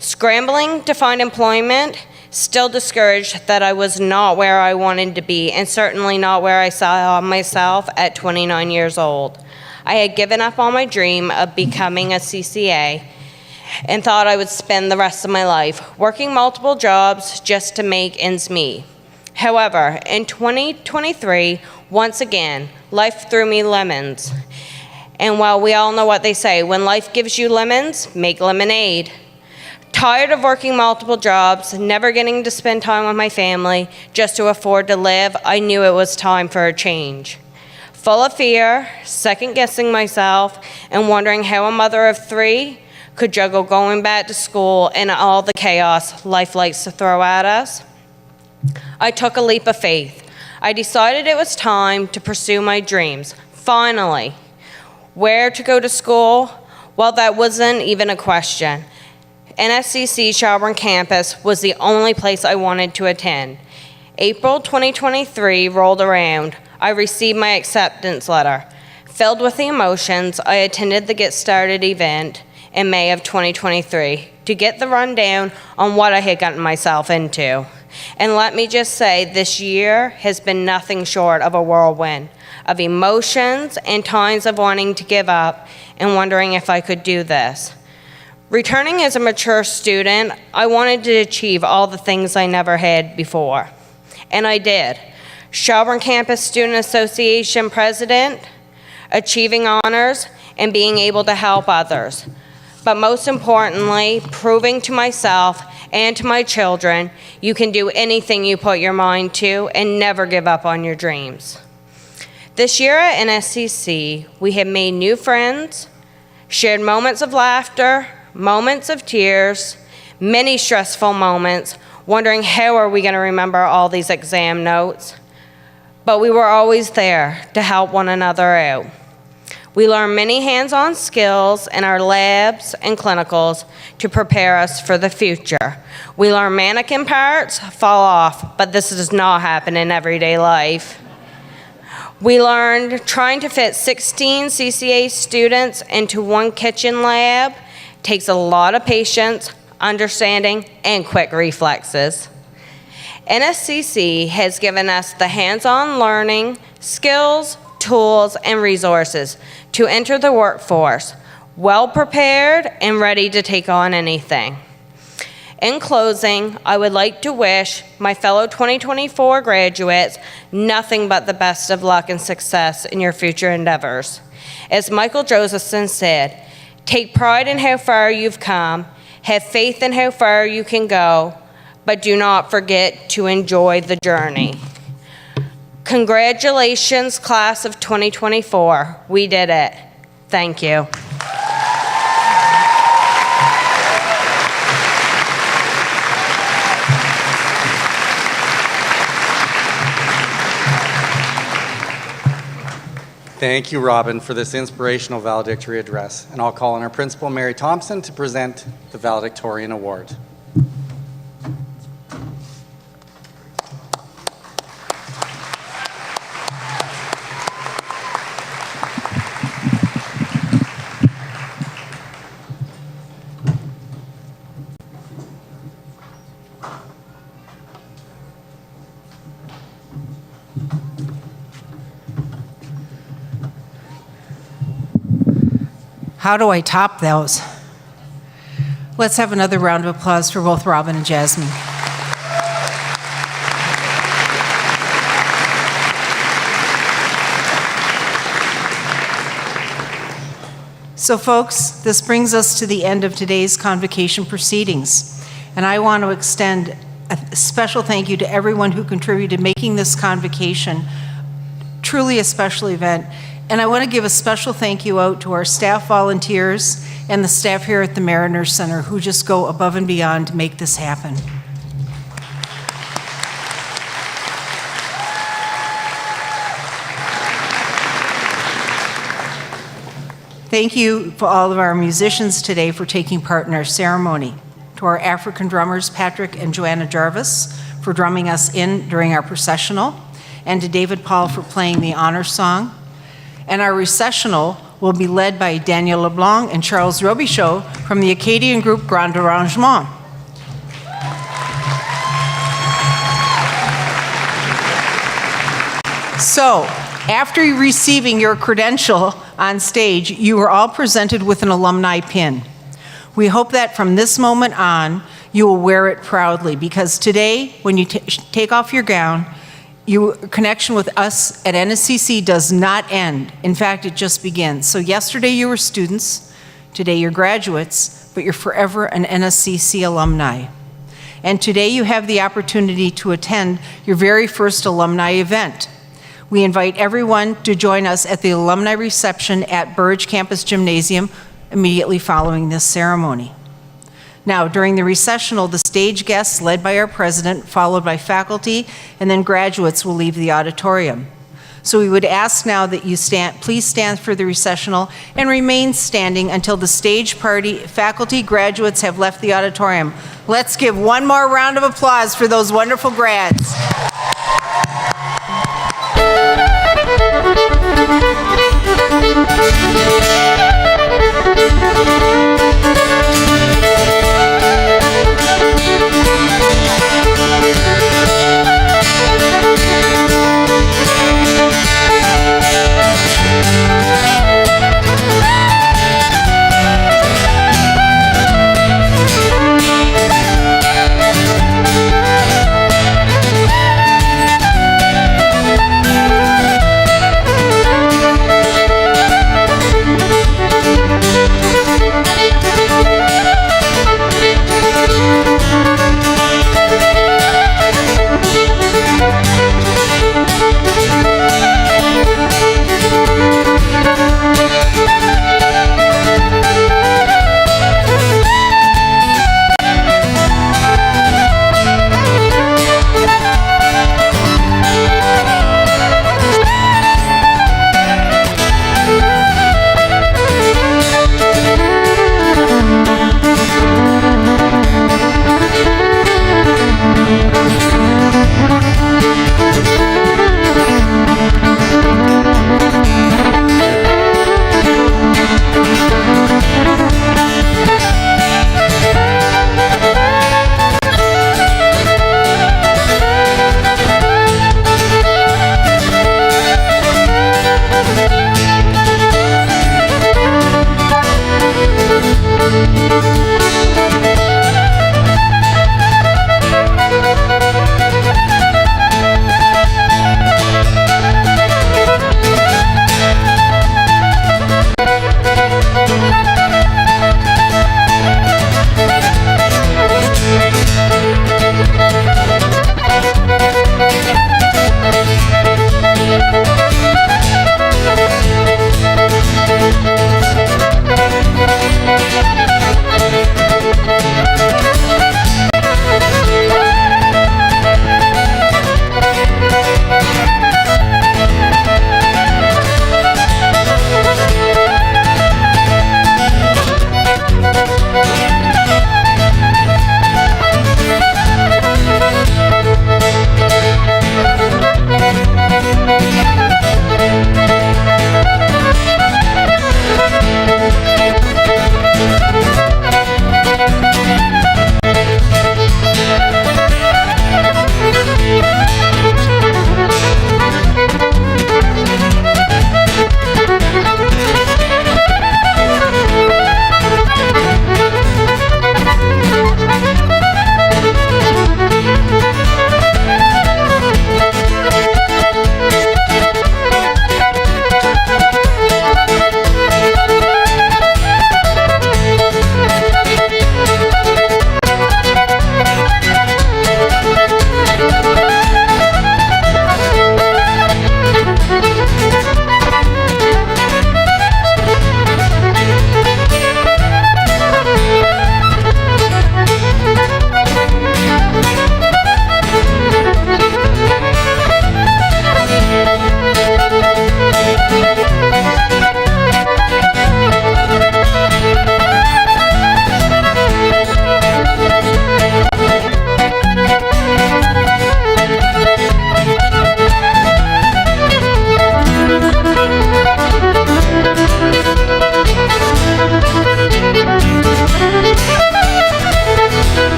Scrambling to find employment, still discouraged that I was not where I wanted to be, and certainly not where I saw myself at 29 years old. I had given up on my dream of becoming a CCA and thought I would spend the rest of my life working multiple jobs just to make ends meet. However, in 2023, once again, life threw me lemons. And while we all know what they say, when life gives you lemons, make lemonade. Tired of working multiple jobs, never getting to spend time with my family just to afford to live, I knew it was time for a change. Full of fear, second-guessing myself, and wondering how a mother of 3 could juggle going back to school and all the chaos life likes to throw at us, I took a leap of faith. I decided it was time to pursue my dreams, finally. Where to go to school? Well, that wasn't even a question. NSCC Shelburne campus was the only place I wanted to attend. April 2023 rolled around. I received my acceptance letter. Filled with the emotions, I attended the Get Started event in May of 2023 to get the rundown on what I had gotten myself into. And let me just say, this year has been nothing short of a whirlwind of emotions and times of wanting to give up and wondering if I could do this. Returning as a mature student, I wanted to achieve all the things I never had before. And I did. Shelburne Campus Student Association President, achieving honors, and being able to help others. But most importantly, proving to myself and to my children, you can do anything you put your mind to and never give up on your dreams. This year at NSCC, we have made new friends, shared moments of laughter, moments of tears, many stressful moments, wondering how are we going to remember all these exam notes. But we were always there to help one another out. We learned many hands-on skills in our labs and clinicals to prepare us for the future. We learned mannequin parts fall off, but this does not happen in everyday life. We learned trying to fit 16 CCA students into one kitchen lab takes a lot of patience, understanding, and quick reflexes. NSCC has given us the hands-on learning, skills, tools, and resources to enter the workforce, well prepared and ready to take on anything. In closing, I would like to wish my fellow 2024 graduates nothing but the best of luck and success in your future endeavors. As Michael Josephson said, take pride in how far you've come, have faith in how far you can go, but do not forget to enjoy the journey. Congratulations, class of 2024. We did it. Thank you. Thank you, Robin, for this inspirational valedictory address. And I'll call on our principal, Mary Thompson, to present the Valedictorian Award. How do I top those? Let's have another round of applause for both Robin and Jasmine. So folks, this brings us to the end of today's convocation proceedings. And I want to extend a special thank you to everyone who contributed to making this convocation truly a special event. And I want to give a special thank you out to our staff volunteers and the staff here at the Mariner Center who just go above and beyond to make this happen. Thank you for all of our musicians today for taking part in our ceremony. To our African drummers, Patrick and Joanna Jarvis, for drumming us in during our processional, and to David Paul for playing the honor song. And our recessional will be led by Daniel LeBlanc and Charles Robichaud from the Acadian group Grand Arrangement. So, after receiving your credential on stage, you were all presented with an alumni pin. We hope that from this moment on, you will wear it proudly, because today, when you take off your gown, your connection with us at NSCC does not end. In fact, it just begins. So yesterday you were students, today you're graduates, but you're forever an NSCC alumni. And today you have the opportunity to attend your very first alumni event. We invite everyone to join us at the alumni reception at Burridge Campus Gymnasium immediately following this ceremony. Now, during the recessional, the stage guests, led by our president, followed by faculty, and then graduates will leave the auditorium. So we would ask now that you please stand for the recessional and remain standing until the stage party, faculty, graduates have left the auditorium. Let's give one more round of applause for those wonderful grads.